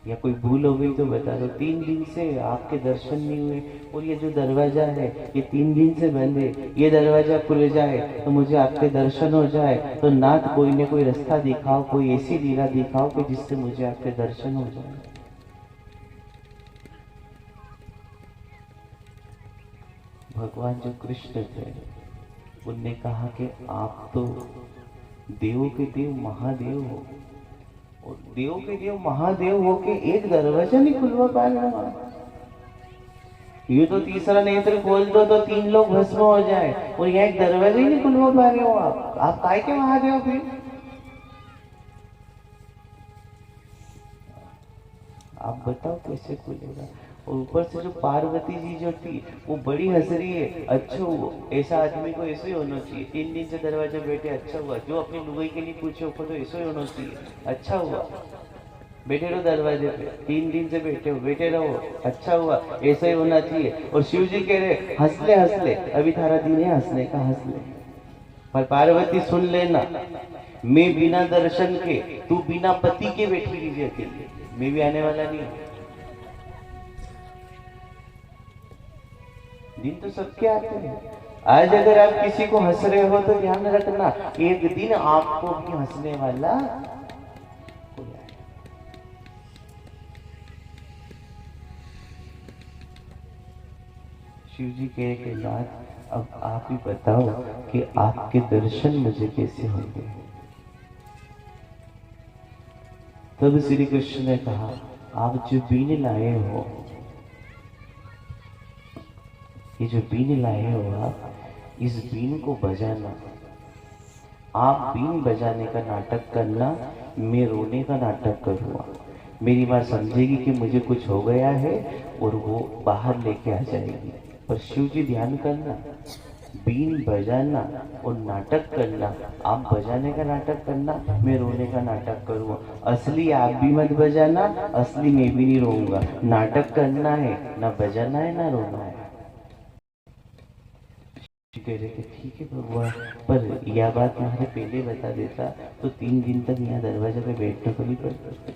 या कोई भूल हो गई तो बता दो। 3 दिन से आपके दर्शन नहीं हुए और ये जो दरवाजा है ये 3 दिन से बंद है, ये दरवाजा खुल जाए तो मुझे आपके दर्शन हो जाए। तो नाथ कोई ने कोई रास्ता दिखाओ, कोई ऐसी लीला दिखाओ कि जिससे मुझे आपके दर्शन हो जाए। भगवान जो कृष्ण थे उनने कहा कि आप तो देवों के देव महादेव हो, और देव के देव महादेव होके एक दरवाजा नहीं खुलवा पा रहे हो आप। ये तो तीसरा नेत्र खोल दो तो 3 लोग भस्म हो जाए, और यहाँ एक दरवाजा ही नहीं खुलवा पा रहे हो आप काय के महादेव फिर? आप बताओ कैसे खुलेगा? और ऊपर से जो पार्वती जी जो थी वो बड़ी हंस रही है। अच्छा हुआ, ऐसा आदमी को ऐसे ही होना चाहिए। 3 दिन से दरवाजा बैठे, अच्छा हुआ। जो अपनी लुगाई के लिए पूछे ऊपर तो ऐसा ही होना चाहिए, अच्छा हुआ। बैठे रहो दरवाजे पे, 3 दिन से बैठे हो, बैठे रहो, अच्छा हुआ, ऐसा ही होना चाहिए। और शिव जी कह रहे हंस ले, अभी थारा दिन है हंसने का, हंस ले। पर पार्वती सुन लेना, मैं बिना दर्शन के, तू बिना पति के बैठी लीजिए अकेले, मैं भी आने वाला नहीं हूं। दिन तो सबके आते हैं। आज अगर आप किसी को हंस रहे हो तो ध्यान रखना, एक दिन आपको भी हंसने वाला कोई आएगा। शिव जी कहने के बाद अब आप ही बताओ कि आपके दर्शन मुझे कैसे होंगे? तब श्री कृष्ण ने कहा, आप जो बीन लाए हो, ये जो बीन लाए हो आप, इस बीन को बजाना। आप बीन बजाने का नाटक करना, मैं रोने का नाटक करूँगा। मेरी माँ समझेगी कि मुझे कुछ हो गया है और वो बाहर लेके आ जाएगी। पर शिव जी ध्यान करना, बीन बजाना और नाटक करना, आप बजाने का नाटक करना, मैं रोने का नाटक करूँगा। असली आप भी मत बजाना, असली मैं भी नहीं रोऊंगा। नाटक करना है, ना बजाना है ना रोना है। कह रहे थे ठीक है भगवान, पर यह बात तुम्हारे पहले बता देता तो 3 दिन तक यहाँ दरवाजे पे बैठने को नहीं पड़ता।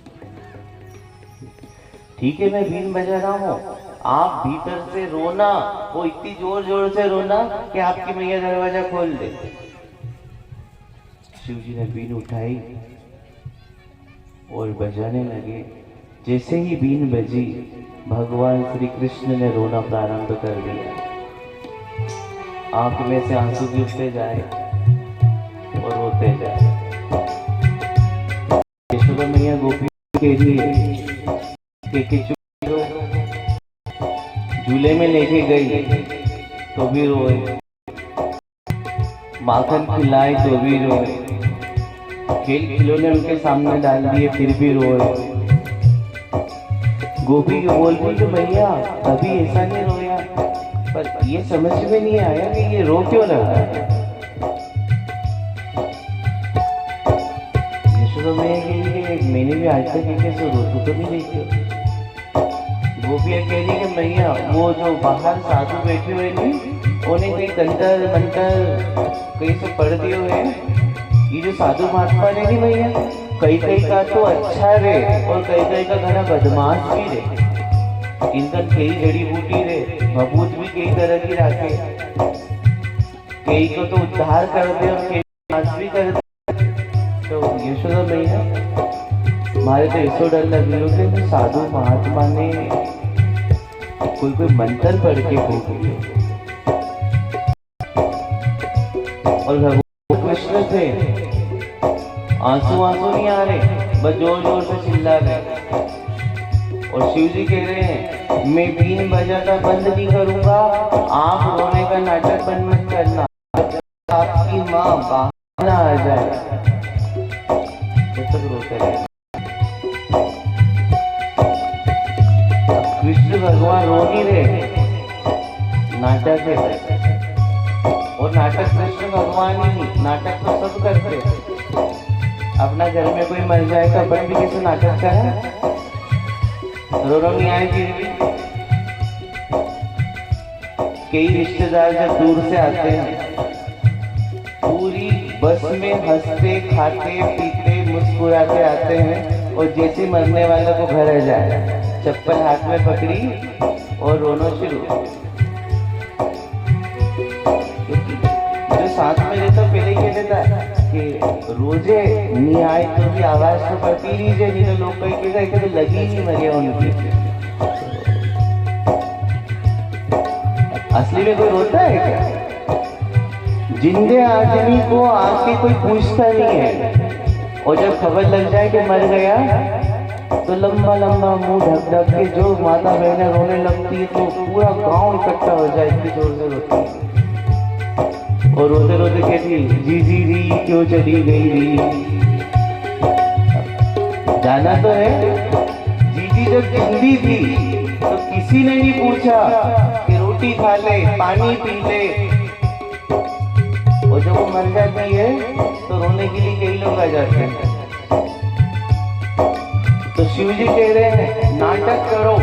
ठीक है, मैं बीन बजा रहा हूँ, आप भीतर से रोना, वो इतनी जोर जोर से रोना कि आपकी मैया दरवाजा खोल दे। शिव जी ने बीन उठाई और बजाने लगे। जैसे ही बीन बजी, भगवान श्री कृष्ण ने रोना प्रारंभ कर दिया। आंख में से आंसू गिरते जाए और रोते जाए। यशोदा मैया गोपी के लिए झूले में लेके गई तो भी रोए, माखन खिलाए तो भी रोए, खेल खिलौने उनके सामने डाल दिए फिर भी रोए। गोपी बोल रही तो मैया कभी ऐसा नहीं रोया, पर ये समझ में नहीं आया कि ये रो क्यों रहा है। यशोदा मैया कह रही मैंने भी आज तक कैसे रोती तो नहीं देखी। गोपियाँ कह रही कि मैया वो जो बाहर साधु बैठे हुए नहीं, उन्हें कहीं तंत्र मंत्र कहीं से पढ़ दिए हुए हैं। ये जो साधु महात्मा ने नहीं मैया, कई कई का तो अच्छा रे और कई कई का घना बदमाश भी रे। इनका कई जड़ी बूटी रे, भभूत भी कई तरह की रखे, कई को तो उद्धार कर दे और कई नाश भी कर दे। तो यशोदा मैया हमारे तो ऐसा डर लग रही हो कि साधु महात्मा ने कोई मंत्र पढ़ के बोली और भगवान कृष्ण थे, आंसू आंसू नहीं आ रहे, बस जोर जोर से चिल्ला रहे। और शिव जी कह रहे हैं मैं बीन बजाना बंद नहीं करूंगा, आप रोने का नाटक बंद मत करना, आपकी माँ बाहर ना आ जाए तब तक रोते रहे। कृष्ण भगवान रो नहीं रहे, नाटक है। और नाटक कृष्ण भगवान ही नहीं, नाटक तो सब करते। अपना घर में कोई मर जाए तो अपन भी कैसे नाटक करें, रो रो नहीं आए फिर भी। कई रिश्तेदार जब दूर से आते हैं, पूरी बस में हंसते खाते पीते मुस्कुराते आते हैं, और जैसे मरने वाले को घर आ जाए, चप्पल हाथ में पकड़ी और रोना शुरू। जो साथ में रहता पहले ही कह देता कि रोजे नहीं आए तो भी आवाज तो करती लीजिए, नहीं तो लोग कहीं तो लगी नहीं मरिया उनकी। असली में कोई रोता है क्या? जिंदे आदमी को आके कोई पूछता नहीं है, और जब खबर लग जाए कि मर गया तो लंबा लंबा मुंह ढक ढक के जो माता बहनें रोने लगती है तो पूरा गांव इकट्ठा हो जाए, इतनी जोर से रोती है। और रोते रोते कहती जी जी री क्यों चली गई री। जाना तो है, जीजी जब जिंदी थी तो किसी ने नहीं पूछा कि रोटी खा ले, पानी पी ले। और जब वो मर जाती है तो रोने के लिए कई लोग आ जाते हैं। तो शिव जी कह रहे हैं नाटक करो,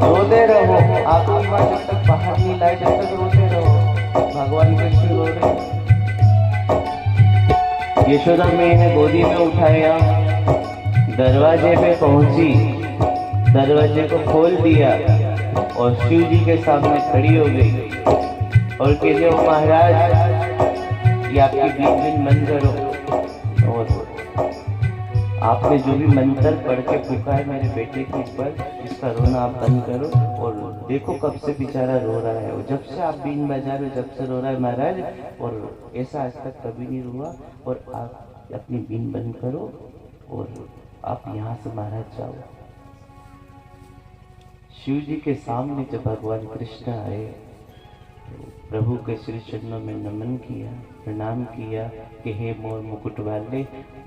रोते रहो, आपकी माँ जब तक बाहर नहीं लाए जब तक रोते रहो। भगवान कृष्ण रो रहे, यशोदा मैया ने गोदी में उठाया, दरवाजे पे पहुंची, दरवाजे को खोल दिया और शिव जी के सामने खड़ी हो गई और कहते हो महाराज ये आपकी बीच बीच बंद करो। और आपने जो भी मंत्र पढ़ के फूका है मेरे बेटे के ऊपर, इसका रोना आप बंद करो। और देखो कब से बेचारा रो रहा है, और जब से आप बीन बजा रहे हो जब से रो रहा है महाराज, और ऐसा आज तक कभी नहीं हुआ। और आप अपनी बीन बंद करो और आप यहाँ से महाराज जाओ। शिव जी के सामने जब भगवान कृष्ण आए तो प्रभु के श्री चरणों में नमन किया, प्रणाम किया कि हे मोर मुकुट वाले,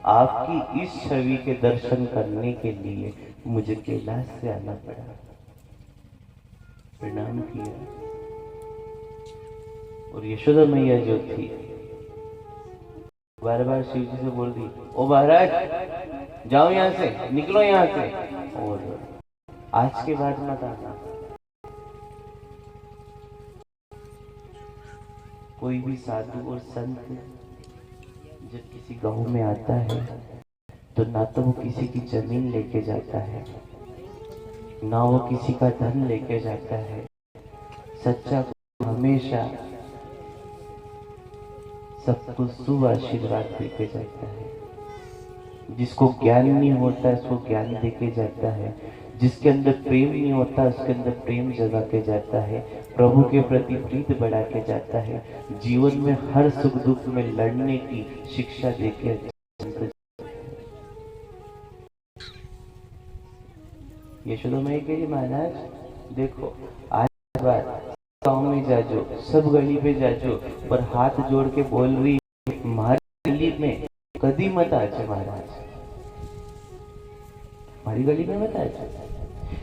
आपकी इस छवि के दर्शन करने के लिए मुझे कैलाश से आना पड़ा। प्रणाम किया और यशोदा मैया जो थी बार बार शिव जी से बोल रही, ओ महाराज जाओ यहाँ से, निकलो यहाँ से, और आज के बाद मत आना। कोई भी साधु और संत जब किसी गांव में आता है तो ना तो वो किसी की जमीन लेके जाता है, ना वो किसी का धन लेके जाता है। सच्चा हमेशा सबको शुभ आशीर्वाद देके जाता है। जिसको ज्ञान नहीं होता उसको ज्ञान देके जाता है, जिसके अंदर प्रेम नहीं होता उसके अंदर प्रेम जगा के जाता है, प्रभु के प्रति प्रीत बढ़ा के जाता है, जीवन में हर सुख दुख में लड़ने की शिक्षा देके। यशोदा मैया कह रही महाराज देखो आज बात गाँव में जाजो, सब गली पे जाजो, पर हाथ जोड़ के बोल रही हमारी गली में कदी मत आजे महाराज, हमारी गली में मत आजे।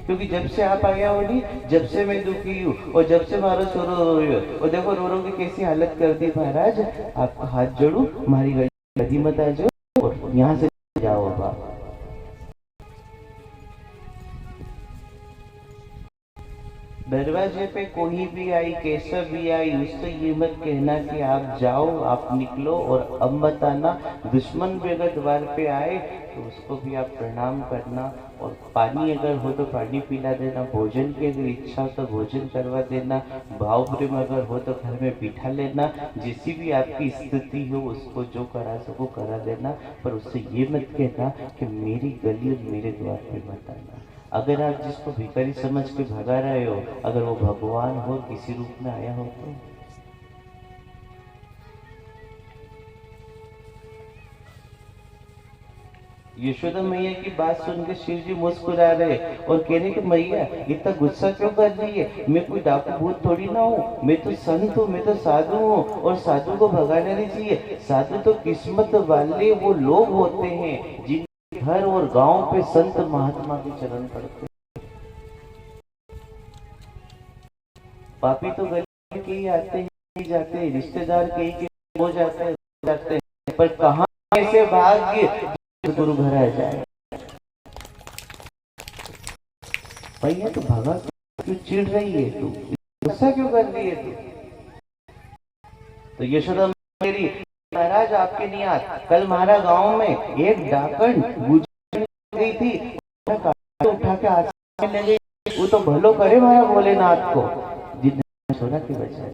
क्योंकि जब से आप आया हो नहीं, जब से मैं दुखी हूँ और जब से मारो छोरो रो रही हो, और देखो रो रो की कैसी हालत कर दी महाराज, आपका हाथ जोड़ू, हमारी गली कदी मत आजो और यहाँ से जाओ बाबा। दरवाजे पे कोई भी आई, कैसा भी आई, उससे ये मत कहना कि आप जाओ, आप निकलो और अब मत आना। दुश्मन भी अगर द्वार पे आए तो उसको भी आप प्रणाम करना, और पानी अगर हो तो पानी पिला देना, भोजन की अगर इच्छा हो तो भोजन करवा देना, भाव प्रेम अगर हो तो घर में बिठा लेना, जैसी भी आपकी स्थिति हो उसको जो करा सको करा देना, पर उससे ये मत कहना कि मेरी गली और मेरे द्वार पे मत आना। अगर आप जिसको भिखारी समझ के भगा रहे हो, अगर वो भगवान हो किसी रूप में आया हो तो यशोदा मैया की बात सुनकर शिव जी मुस्कुरा रहे और कह रहे कि मैया इतना गुस्सा क्यों कर रही है, मैं कोई डाकू भूत थोड़ी ना हूँ, मैं तो संत हूँ, मैं तो साधु हूँ, और साधु को भगाना नहीं चाहिए। साधु तो किस्मत वाले वो लोग होते हैं जिन घर और गांव पे संत महात्मा के चरण पड़ते। पापी तो गली के ही आते ही जाते हैं, रिश्तेदार के ही हो जाते हैं, पर कहाँ ऐसे भाग्य गुरु घर आ जाए। भैया तो भगा क्यों चिढ़ रही है, तू गुस्सा क्यों कर रही है तू? तो यशोदा मेरी महाराज आपके नहीं आते, कल हमारा गांव में एक डाकन गुजर गई थी, उठा के आसमान ले गई, वो तो भलो करे हमारा भोलेनाथ को जितना सोना की बचाए,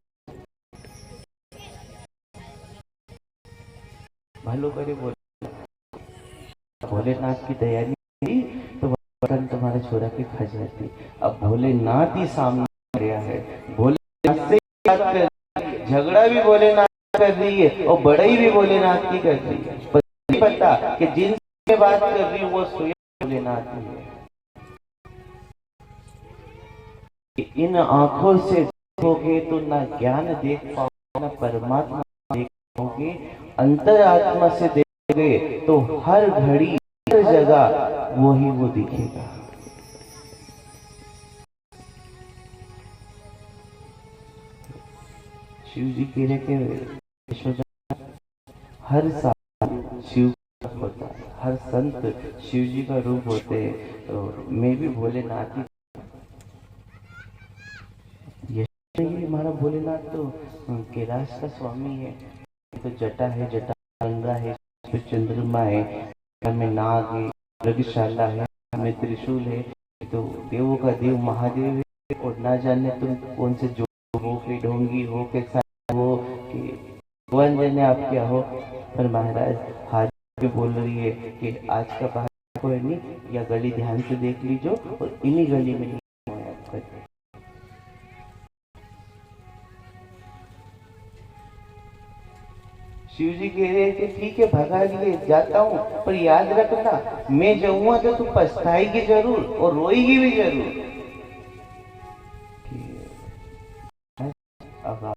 भलो करे भोलेनाथ की दया नहीं तो बटन तुम्हारे छोरा के खा जाती। अब भोलेनाथ ही सामने गया है, भोलेनाथ से झगड़ा भी भोलेनाथ कर रही है और बड़ाई भी भोलेनाथ की कर रही है। पर नहीं पता कि जिन मैं बात कर रही हूँ वो स्वयं भोलेनाथ ही है। इन आंखों से देखोगे तो ना ज्ञान देख पाओगे, ना परमात्मा देख पाओगे। अंतर आत्मा से देखोगे तो हर घड़ी हर जगह वही वो दिखेगा। शिव जी कह रहे के हर साल शिव होता है, हर संत शिव जी का रूप होते हैं। तो मैं भी भोलेनाथ ही, ये हमारा भोलेनाथ तो कैलाश का स्वामी है। तो जटा है, जटा गंगा है, फिर चंद्रमा है, में नाग है, मृगशाला है, में त्रिशूल है। तो देवों का देव महादेव है। और ना जाने तुम कौन से जो हो के ढोंगी हो के हो कि भगवान जाने आप क्या हो। पर महाराज हाथ पे बोल रही है कि आज का बाहर कोई नहीं, या गली ध्यान से देख लीजिए और इन्हीं गली में आपका। शिव जी कह रहे हैं कि ठीक है भगा लिए जाता हूँ, पर याद रखना मैं जाऊंगा तो तू पछताएगी जरूर और रोएगी भी जरूर। अब आप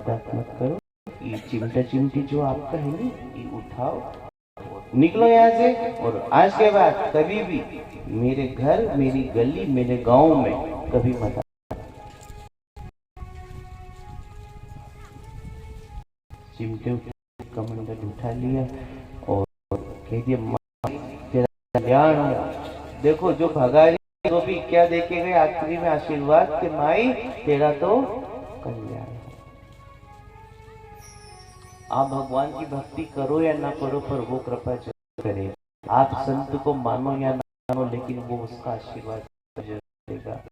मत करो, ये चिमटा चिमटी जो आपका है ना ये उठाओ, निकलो यहाँ से। और आज के बाद कभी भी मेरे घर, मेरी गली, मेरे गांव में कभी मत। चिमटे कमंडल उठा लिया और कह दिया तेरा कल्याण हो। देखो जो भगारी तो भी क्या देखे गए आखिरी में आशीर्वाद के माई तेरा तो कल्याण हो। आप भगवान की भक्ति करो या ना करो पर वो कृपा जरूर करे। आप संत को मानो या ना मानो लेकिन वो उसका आशीर्वाद जरूर देगा।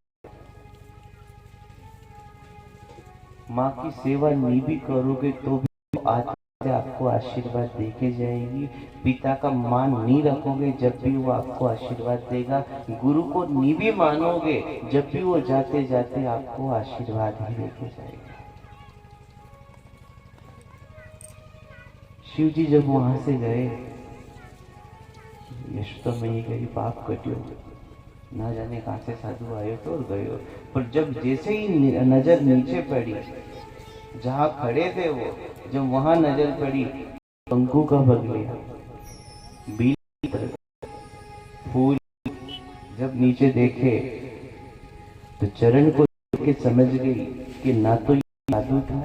माँ की सेवा नहीं भी करोगे तो भी आज से आपको आशीर्वाद देके जाएगी। पिता का मान नहीं रखोगे जब भी वो आपको आशीर्वाद देगा। गुरु को नहीं भी मानोगे जब भी वो जाते जाते आपको आशीर्वाद ही देके जाएगा। शिव जी जब वहां से गए, यशोदा मैया कही पाप कटियो, ना जाने कहां से साधु आयो तो और गयो। पर जब जैसे ही नजर नीचे पड़ी जहां खड़े थे वो, जब वहां नजर पड़ी कंकु का बगलिया बील फूल जब नीचे देखे तो चरण को देख के समझ गई कि ना तो ये साधु था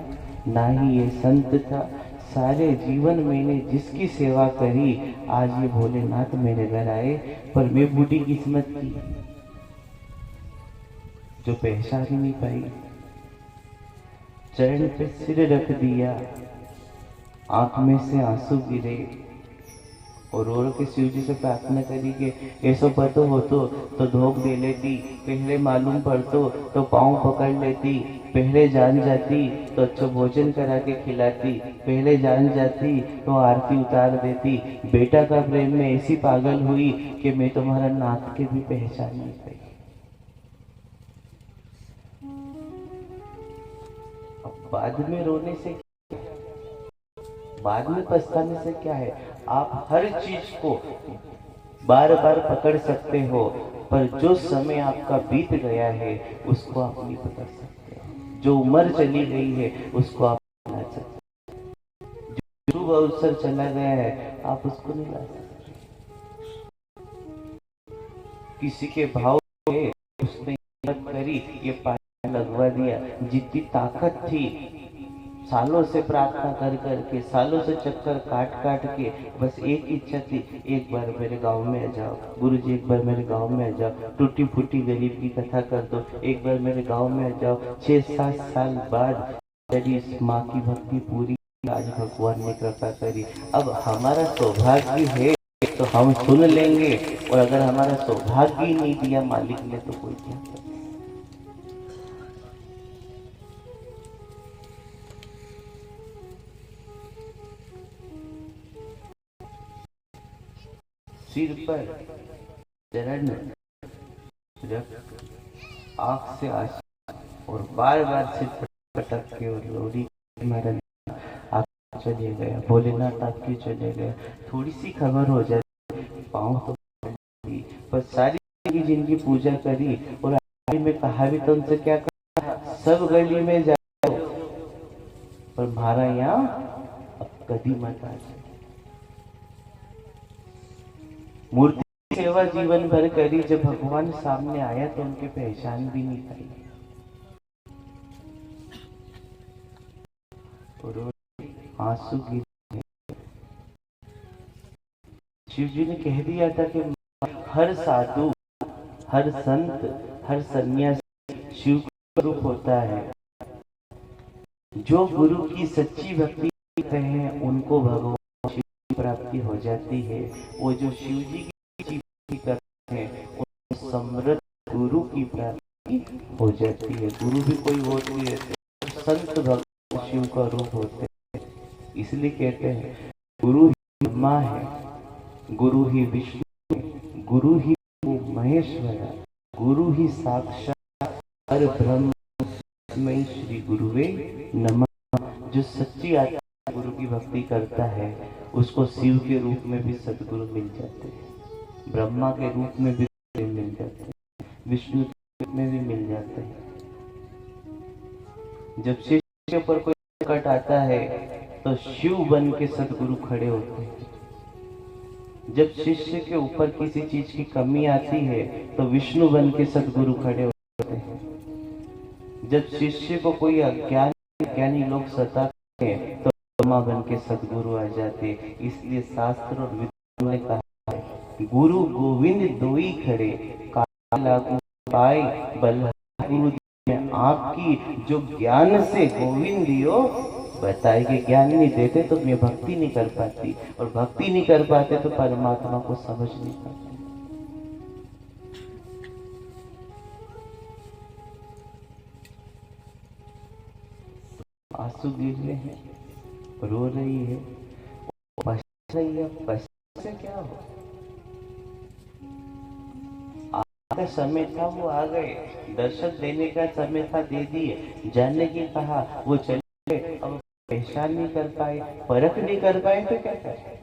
ना ही ये संत था। सारे जीवन मैंने जिसकी सेवा करी आज ये भोलेनाथ मेरे घर आए, पर मैं बूढ़ी किस्मत की जो पहचान ही नहीं पाई। चरण पे सिर रख दिया, आंख में से आंसू गिरे और रो के शिव जी से प्रार्थना करी कि ऐसा पतो होतो तो धोख दे लेती, पहले मालूम पड़तो तो पाँव पकड़ लेती, पहले जान जाती तो अच्छा भोजन करा के खिलाती, पहले जान जाती तो आरती उतार देती। बेटा का प्रेम में ऐसी पागल हुई कि मैं तुम्हारा नाथ के भी पहचान नहीं पाई। अब बाद में रोने से, बाद में पछताने से क्या है। आप हर चीज को बार बार पकड़ सकते हो, पर जो समय आपका बीत गया है उसको आप नहीं पकड़ सकते। जो उम्र चली गई है उसको आप नहीं ला सकते। जो शुभ अवसर चला गया है आप उसको नहीं ला सकते। किसी के भाव में उसने हिम्मत करी, ये पानी लगवा दिया। जितनी ताकत थी सालों से प्रार्थना कर करके, सालों से चक्कर काट काट के, बस एक इच्छा थी एक बार मेरे गांव में आ जाओ गुरुजी, एक बार मेरे गांव में आ जाओ, टूटी फूटी गरीब की कथा कर दो, एक बार मेरे गांव में आ जाओ। 6-7 साल बाद तेरी इस माँ की भक्ति पूरी, आज भगवान ने कृपा करी। अब हमारा सौभाग्य है तो हम सुन लेंगे, और अगर हमारा सौभाग्य ही नहीं दिया मालिक ने तो कोई क्या करे। सिर पर चरण रख, आंख से आंसू और बार बार सिर पटक के और लोरी महाराज आप चले गए, भोलेनाथ आप क्यों चले गए। थोड़ी सी खबर हो जाए पाँव तो पड़ी, पर सारी जिनकी पूजा करी और आखिर में कहा भी तो उनसे क्या कहा, सब गली में जाओ पर हमारा यहाँ अब कभी मत आ जाए। मूर्ति सेवा जीवन भर करी, जब भगवान सामने आया तो उनकी पहचान भी नहीं पाई। और आंसू गिरे। शिव जी ने कह दिया था कि हर साधु, हर संत, हर सन्यासी शिव का रूप होता है। जो गुरु की सच्ची भक्ति करते हैं उनको भगवान शिव की प्राप्ति हो जाती है। वो जो शिव जी की भक्ति करते हैं उनको समृद्ध गुरु की प्राप्ति हो जाती है। गुरु भी कोई होती है, संत भगवान शिव का रूप होते हैं। इसलिए कहते हैं गुरु ही ब्रह्मा है, गुरु ही विष्णु है, गुरु ही महेश्वर, गुरु ही साक्षात पर ब्रह्म में श्री गुरुवे नमः। जो सच्ची आत्मा गुरु की भक्ति करता है उसको शिव के रूप में भी सद्गुरु मिल जाते हैं, ब्रह्मा के रूप में भी मिल जाते हैं, विष्णु के रूप में भी मिल जाते हैं। जब शिष्य पर कोई संकट आता है तो शिव बन के सद्गुरु खड़े होते हैं। जब शिष्य के ऊपर किसी चीज की कमी आती है तो विष्णु बन के सद्गुरु खड़े होते हैं। जब शिष्य को कोई अज्ञानी लोग सताते हैं तो ब्रह्मा बन के सद्गुरु आ जाते हैं। इसलिए शास्त्र और विद्वान ने कहा है गुरु गोविंद दोई खड़े, काल लागू पाए बल्लभ गुरु दिए आपकी। जो ज्ञान से गोविंद दियो बताए कि ज्ञान नहीं देते तो मैं भक्ति नहीं कर पाती, और भक्ति नहीं कर पाते तो परमात्मा को समझ नहीं पाते। आंसू गिर रहे हैं, रो रही है, पछता रही है, पछताने से क्या हो। आगे समय था वो आ गए, दर्शन देने का समय था दे दिए, जानने की कहा वो चले गए, अब पहचान नहीं कर पाए, परख नहीं कर पाए तो क्या करें।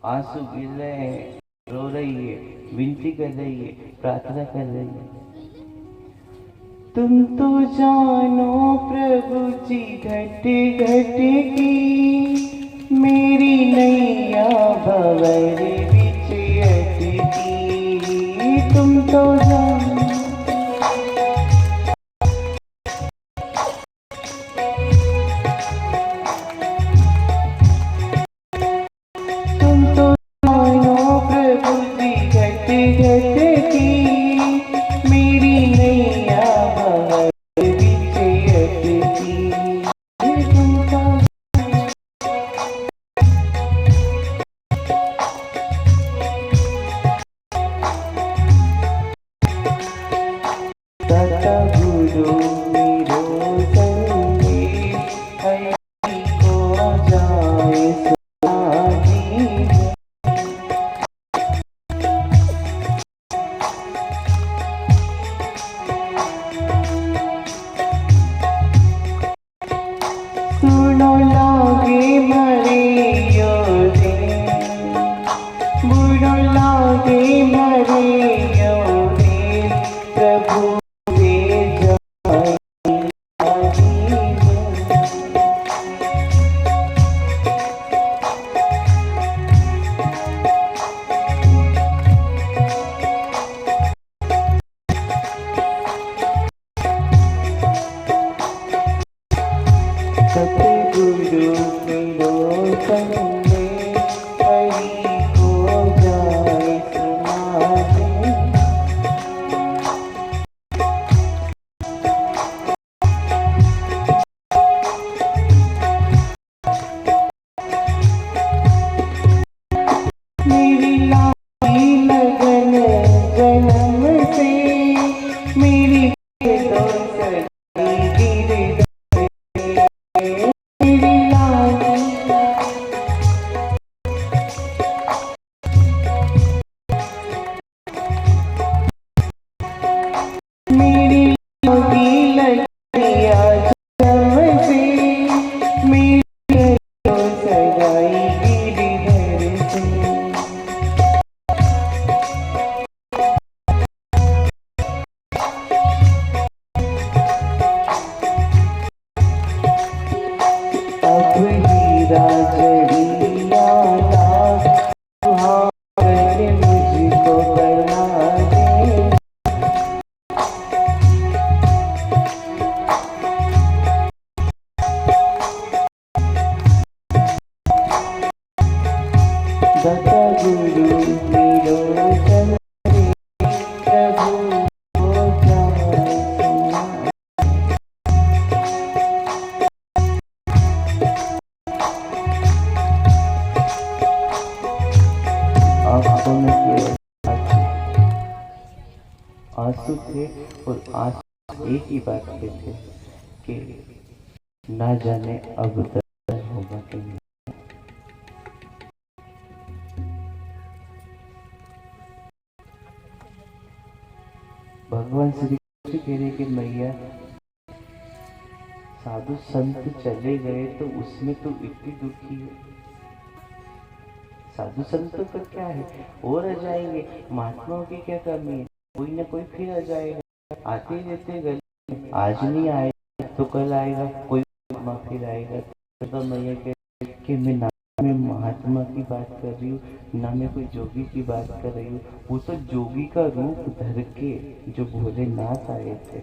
आंसू गिर रहे हैं, रो रही है, विनती कर रही है, प्रार्थना कर रही है। तुम तो जानो प्रभु जी घट घट की, मेरी नैया भंवर बिच अटकी। तुम तो जानो आंसू थे और आंसू एक ही बात के थे कि ना जाने अब दर्शन होगा कि नहीं। भगवान श्री कृष्ण कह रहे कि मैया साधु संत चले गए तो उसमें तो इतनी दुखी है। साधु संतों का क्या है, और आ जाएंगे। महात्माओं की क्या कमी है, कोई ना कोई फिर आ जाएगा। आते ही रहते गले, आज नहीं आएगा तो कल आएगा, कोई महात्मा फिर आएगा। तो मैया कि मैं ना मैं महात्मा की बात कर रही हूँ, ना मैं कोई जोगी की बात कर रही हूँ। वो तो जोगी का रूप धर के जो भोलेनाथ आए थे,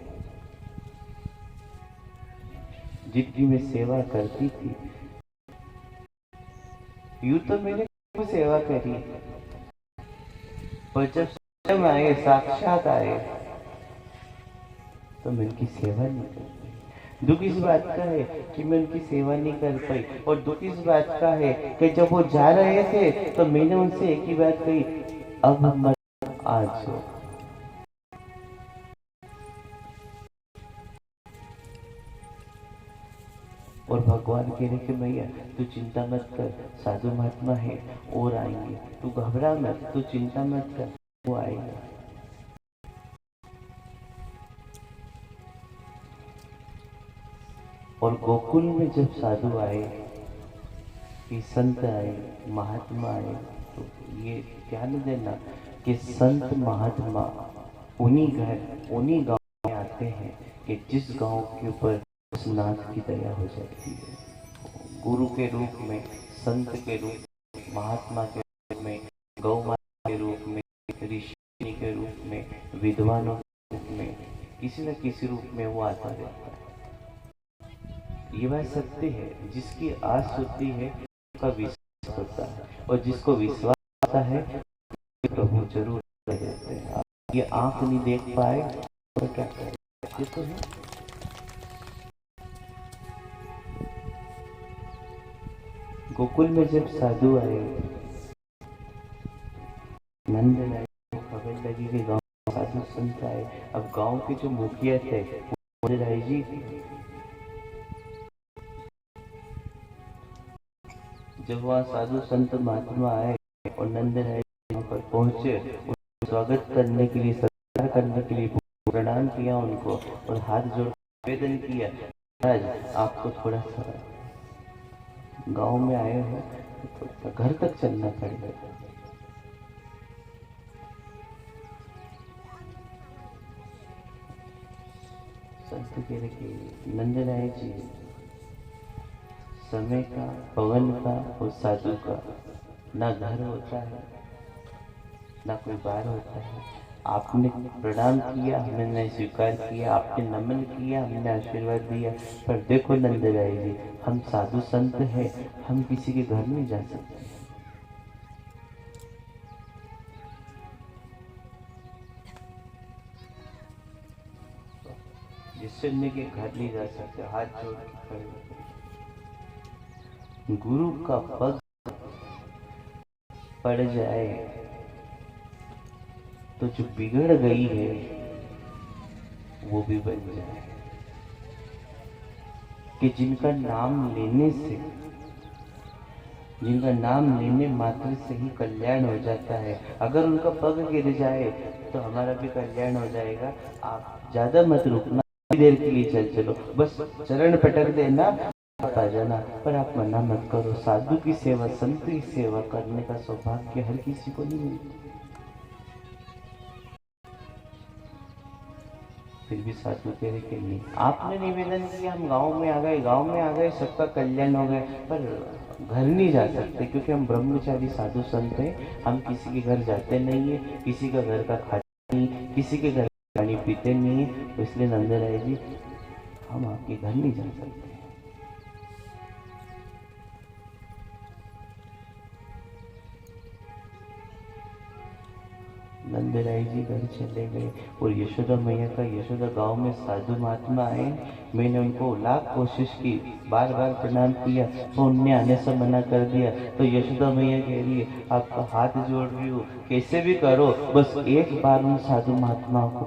जिनकी मैं सेवा करती थी। यूं तो मैंने सेवा करी, पर जब स्वयं आए, साक्षात आए, तो मैं उनकी सेवा नहीं कर पाई। दुख इस बात का है कि मैं उनकी सेवा नहीं कर पाई, और दुख इस बात का है कि जब वो जा रहे थे तो मैंने उनसे एक ही बात कही, अब मत आज हो। और भगवान कह रहे कि भैया तू चिंता मत कर, साधु महात्मा है और आएंगे, तू घबरा मत, तू चिंता मत कर, वो आएगा। और गोकुल में जब साधु आए, कि संत आए, महात्मा आए, तो ये ध्यान देना कि संत महात्मा उन्हीं गांव में आते हैं कि जिस गांव के ऊपर उस नाथ की दया हो जाती है। गुरु के रूप में, संत के रूप में, महात्मा के रूप में, गौ माता के रूप में, ऋषि के रूप में, विद्वानों के रूप में, किसी न किसी रूप में वो आता रहता है। ये बात सत्य है, जिसकी आस होती है उसका विश्वास होता है, और जिसको विश्वास होता है प्रभु जरूर देते हैं। आप ये आंख नहीं देख पाए तो क्या करें, ये तो है। गोकुल में जब साधु आए, नंद आए, खबर लगी कि गांव साधु संत आए। अब गांव के जो मुखिया थे राय जी, जब वहाँ साधु संत महात्मा आए और नंद राय वहाँ पर पहुंचे, उनको स्वागत करने के लिए, सत्कार करने के लिए प्रणाम किया उनको, और हाथ जोड़ निवेदन किया, महाराज आपको थोड़ा सा गांव में आए हो तो घर तक चलना पड़ेगा। संत कह रहे कि नंद राय जी, समय का, पवन का और साधु का ना घर होता है, ना कोई बार होता है। आपने प्रणाम किया, हमने स्वीकार किया, आपने नमन किया, हमने आशीर्वाद दिया, पर देखो नंद राय जी, हम साधु संत हैं, हम किसी के घर नहीं जा सकते। जिससे के घर नहीं जा सकते, हाथ जोड़ के खड़े। गुरु का पग पड़ जाए तो जो बिगड़ गई है वो भी बन जाए। कि जिनका नाम लेने मात्र से ही कल्याण हो जाता है। अगर उनका पग गिर जाए तो हमारा भी कल्याण हो जाएगा। आप ज्यादा मत रुकना, देर के लिए चल चलो, बस चरण पटक देना, आ जाना, पर आप मना मत करो। साधु की सेवा, संत की सेवा करने का सौभाग्य हर किसी को नहीं मिलता। फिर भी साधु कह रहे कि नहीं, आपने निवेदन किया, हम गांव में आ गए, सबका कल्याण हो गए, पर घर नहीं जा सकते, क्योंकि हम ब्रह्मचारी साधु संत हैं। हम किसी के घर जाते नहीं है, किसी का घर का खाते नहीं, किसी के घर पानी पीते नहीं है। तो इसलिए नंद राय जी, हम आपके घर नहीं जा सकते। नंद नंदराय जी घर चले गए और यशोदा मैया का यशोदा गांव में साधु महात्मा आए। मैंने उनको लाख कोशिश की, बार बार प्रणाम किया तो उनने आने से मना कर दिया। तो यशोदा मैया कह रही है आपका हाथ जोड़ रही हूँ, कैसे भी करो, बस एक बार उन साधु महात्मा को,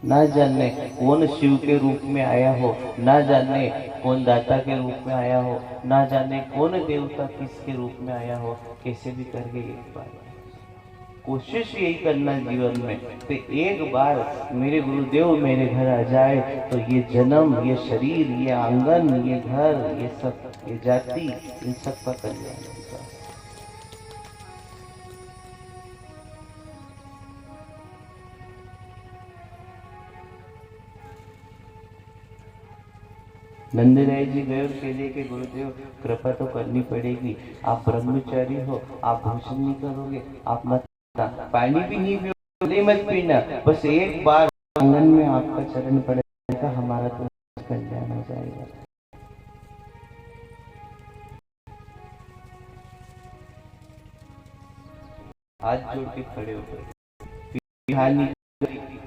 ना जाने कौन शिव के रूप में आया हो, ना जाने कौन दाता के रूप में आया हो, ना जाने कौन देवता किसके रूप में आया हो, कैसे भी करके एक बार कोशिश यही करना जीवन में। तो एक बार मेरे गुरुदेव मेरे घर आ जाए तो ये जन्म, ये शरीर, ये आंगन, ये घर, ये सब, ये जाति, इन सब का कल्याण होगा। नंदराय जी गए और कह दिए कि गुरुदेव कृपा तो करनी पड़ेगी, आप ब्रह्मचारी हो, आप भोजन नहीं करोगे, आप मत, पानी भी नहीं पियोगे, मत पीना, बस एक बार आंगन में आपका चरण पड़ेगा, हमारा तो कल्याण हो जाएगा। हाथ जोड़ के खड़े हो गए,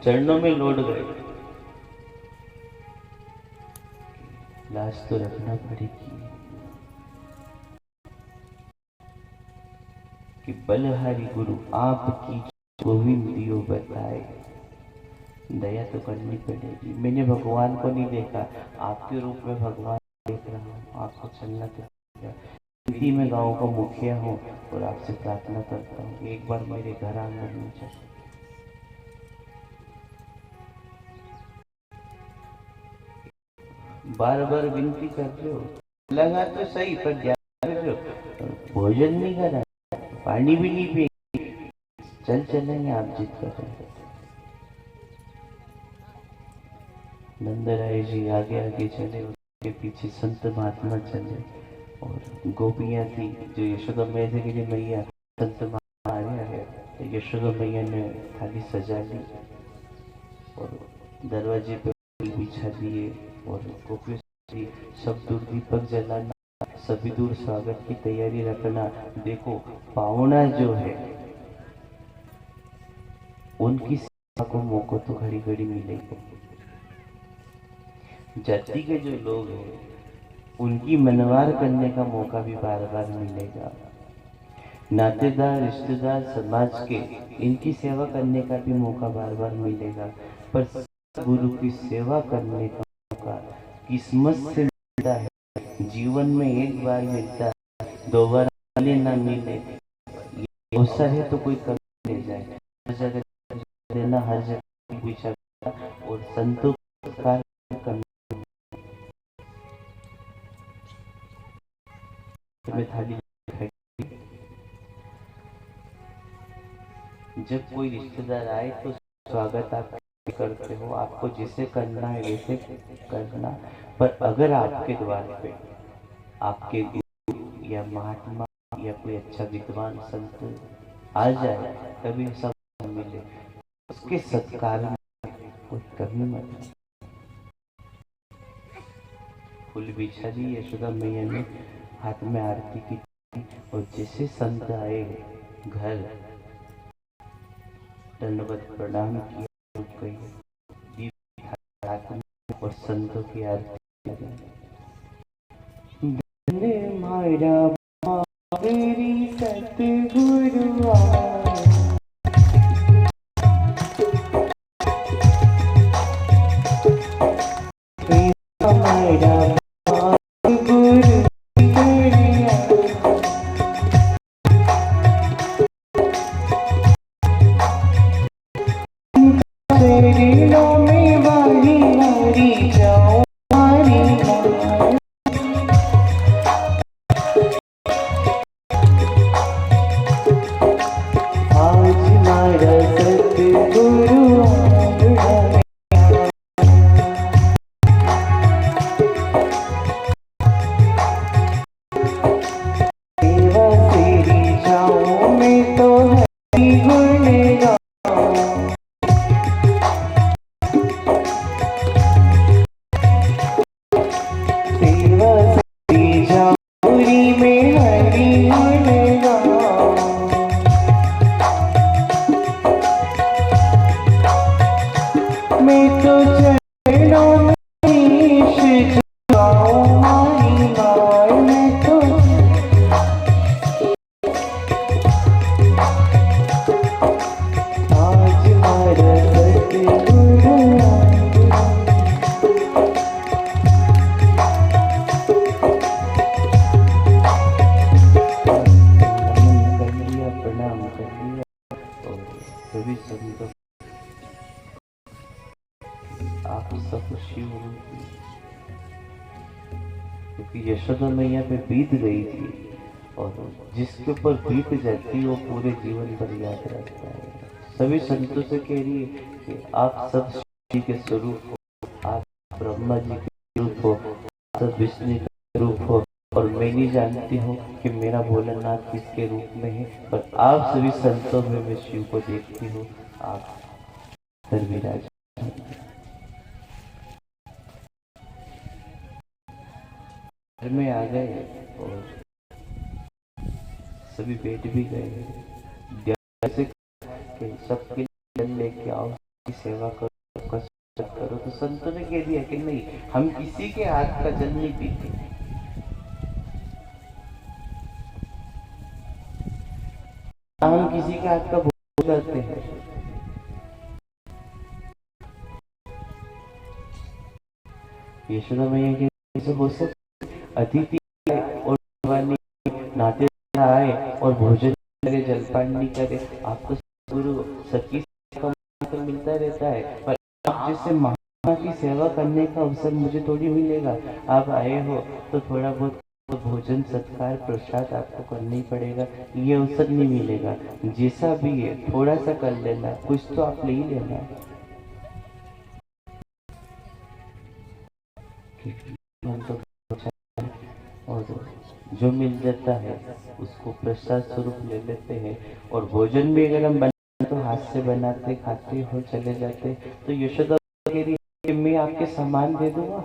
चरणों में लौट गए। लाज तो रखना पड़ेगी कि बलहारी गुरु आपकी गोविंद दियो बताए, दया तो करनी पड़ेगी। मैंने भगवान को नहीं देखा, आपके रूप में भगवान देख रहा हूँ, आपको चलना पड़ेगा। इसी में गांव का मुखिया हूँ और आपसे प्रार्थना करता हूँ एक बार मेरे घर आंगन में चले। बार बार विनती कर रहे हो, लगा तो सही पर ध्यान रहे हो, भोजन नहीं करा, पानी भी नहीं पिए, चल चलेंगे आप जिद कर रहे हैं। नंदराय जी आगे आगे चले, उसके पीछे संत महात्मा चले और गोपियां थी जो यशोदा मैया से कि मैया संत महात्मा आ रहे हैं। तो यशोदा मैया ने थाली सजा ली और दरवाजे पे बिछा दिए और गोपियों से सब दूर दीपक जलाना, सभी दूर स्वागत की तैयारी रखना। देखो पावना जो है उनकी सेवा को मौका तो घड़ी घड़ी मिलेगा। जाति के जो लोग हैं उनकी मनवार करने का मौका भी बार बार मिलेगा। नातेदार, रिश्तेदार, समाज के इनकी सेवा करने का भी मौका बार बार मिलेगा। पर गुरु की सेवा करने का मौका किस्मत से मिलता है, जीवन में एक बार मिलता है, दोबारा मिले ना मिले। ये अवसर है तो कोई कभी ले जाए, हर जगह देना, हर जगह विचार और संतों का करना। थाली जब कोई रिश्तेदार आए तो स्वागत आप करते हो, आपको जैसे करना है वैसे करना। पर अगर आपके द्वार पे आपके गुरु या महात्मा या कोई अच्छा विद्वान संत आ जाए, कभी सब मिले, उसके सत्कार में कोई कमी मत। फूल बिछा दी यशोदा मैया ने, हाथ में आरती की और जैसे संत आए घर, दंडवत प्रणाम किया, और संतों की आरती मायरा मेरी सतगुरु क्योंकि यशोदा मैया पे बीत गई थी, और जिसके ऊपर बीत जाती है वो पूरे जीवन भर याद रखता है। सभी संतों से कह रही है कि आप सब शिव जी के स्वरूप हो, आप ब्रह्मा जी के रूप हो, आप सब विष्णु के रूप हो, और मैं नहीं जानती हूँ कि मेरा भोलेनाथ किसके रूप में है, पर आप सभी संतों में मैं शिव को देखती हूँ। आप घर विराज घर में आ गए और सभी बैठ भी गए। जैसे कि सबके जल लेके आओ, की सेवा करो, सबका स्वागत करो। तो संतों ने कह दिया कि नहीं, हम किसी के हाथ का जल नहीं पीते। हम किसी के हाथ का भोग करते हैं। यशोदा मैया के कैसे हो सकते, अतिथि और भगवान नाते आए और भोजन करे, जलपान नहीं करे। आपको गुरु सखी का तो मिलता रहता है, पर आप जैसे महात्मा की सेवा करने का अवसर मुझे थोड़ी मिलेगा। आप आए हो तो थोड़ा बहुत तो भोजन सत्कार प्रसाद आपको करना ही पड़ेगा, ये अवसर नहीं मिलेगा। जैसा भी है थोड़ा सा कर लेना, कुछ तो आप ले ही लेना। हम तो और जो मिल जाता है उसको प्रसाद स्वरूप ले लेते हैं, और भोजन भी अगर हम बनाते तो हाथ से बनाते, खाते हो चले जाते। तो यशोदा कह रही है कि मैं आपके सामान दे दूंगा,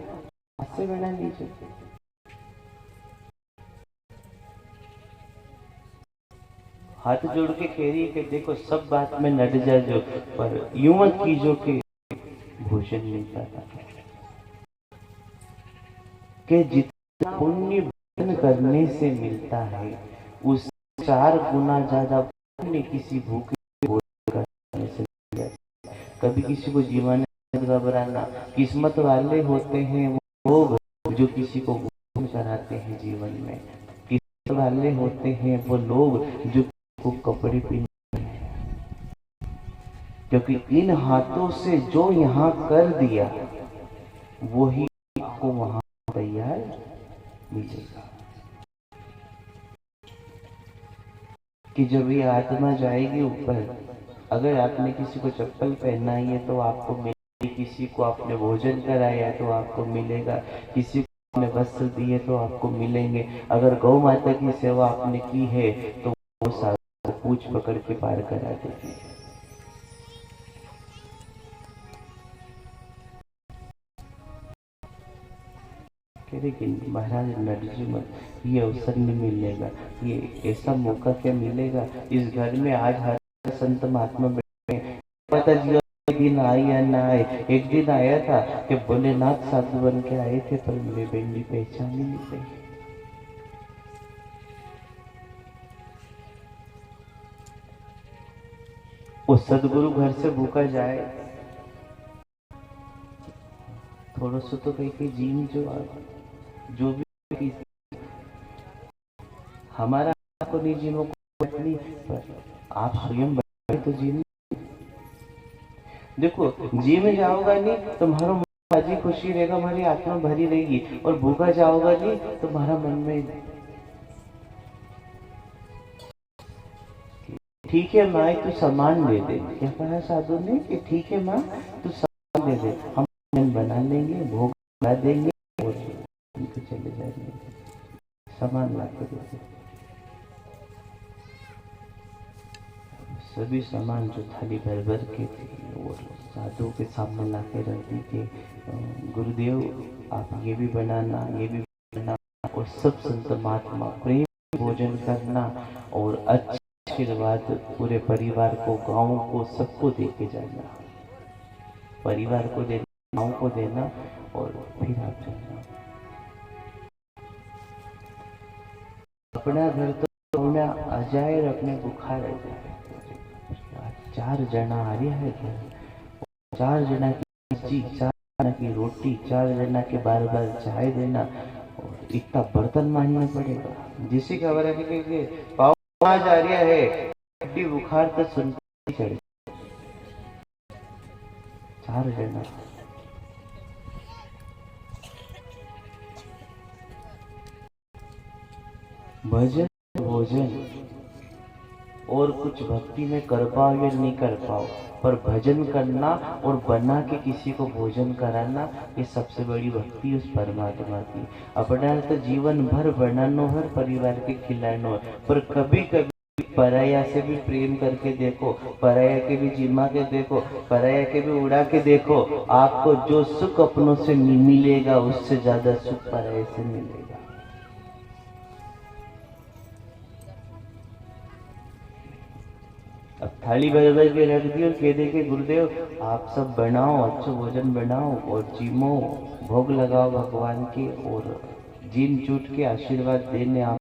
हाथ से बना लीजिए। हाथ जोड़ के कह रही है कि देखो सब बात में नट जा जो, पर यूं मत कीजो कि भोजन मिलता था कि जितना पुण्य भोजन करने से मिलता है उस 4 गुना ज्यादा पुण्य किसी भूखे भोजन करने से मिलता है। कभी किसी को जीवन में घबराना, किस्मत वाले होते हैं वो लोग जो किसी को भोजन कराते हैं जीवन में। किस्मत वाले होते हैं वो लोग जो को कपड़े पहनते हैं, क्योंकि इन हाथों से जो यहाँ कर दिया वो ही आपको वहां तैयार मिलेगा। कि जब ये आत्मा जाएगी ऊपर, अगर आपने किसी को चप्पल पहनाई है तो आपको मिलेगी, किसी को आपने भोजन कराया है तो आपको मिलेगा, किसी को आपने वस्त्र दिए तो आपको मिलेंगे। अगर गौ माता की सेवा आपने की है तो वो सारा पूछ पकड़ के पार करा देगी। लेकिन महाराज नरजी मत, ये अवसर नहीं मिलेगा, ये ऐसा मौका क्या मिलेगा। इस घर में आज हर संत महात्मा बैठे, पता जी दिन आए या ना आए। एक दिन आया था कि भोलेनाथ साधु बन के आए थे, पर मेरी बेंडी पहचान ही नहीं पाई। वो सदगुरु घर से भूखा जाए, थोड़ा सा तो कहीं जीन जो भी हमारा को नहीं जीनो को, पर आप स्वयं बैठे तो जी। देखो जी में जाओगा नहीं तुम्हारा मन राजी खुशी रहेगा, हमारी आत्मा भरी रहेगी, और भूखा जाओगा नहीं तुम्हारा मन में ठीक है माँ तू सामान दे दे। क्या कहा साधु ने कि ठीक है माँ तू सामान दे दे, हम बना लेंगे, भोग बना देंगे और चले जाएंगे, सामान ला के दे दे। सभी सामान जो थाली भर भर के थे वो साधु के सामने ला के रख दी कि गुरुदेव आप ये भी बनाना, ये भी बनाना, और सब संत महात्मा प्रेम भोजन करना, और अच्छे आशीर्वाद पूरे परिवार को, गांव को, सबको दे के जाना। परिवार को देना, गांव को देना, और फिर आप जाना। अपना घर तो होना आ जाए और अपने बुखार आ जाए। 4 जना आ रहा है घर, 4 जना की सब्जी, 4 जना की रोटी, 4 जना के बार बार चाय देना, और इतना बर्तन मांजना पड़ेगा। जिसे खबर है कि पाव आ रहा है, हड्डी बुखार तो सुनते चढ़े। 4 जना भजन भोजन और कुछ भक्ति में कर पाओ या नहीं कर पाओ, पर भजन करना और बना के किसी को भोजन कराना, ये सबसे बड़ी भक्ति उस परमात्मा की। अपना तो जीवन भर बनानो हर परिवार के खिलानो है, पर कभी कभी पराया से भी प्रेम करके देखो, पराया के भी जिमा के देखो, पराया के भी उड़ा के देखो, आपको जो सुख अपनों से नहीं मिलेगा उससे ज्यादा सुख पराये से मिलेगा। अब थाली भर भर के रख दी और कह दे के गुरुदेव आप सब बनाओ, अच्छा भोजन बनाओ और जीमो, भोग लगाओ भगवान के, और जीन चूट के आशीर्वाद देने आप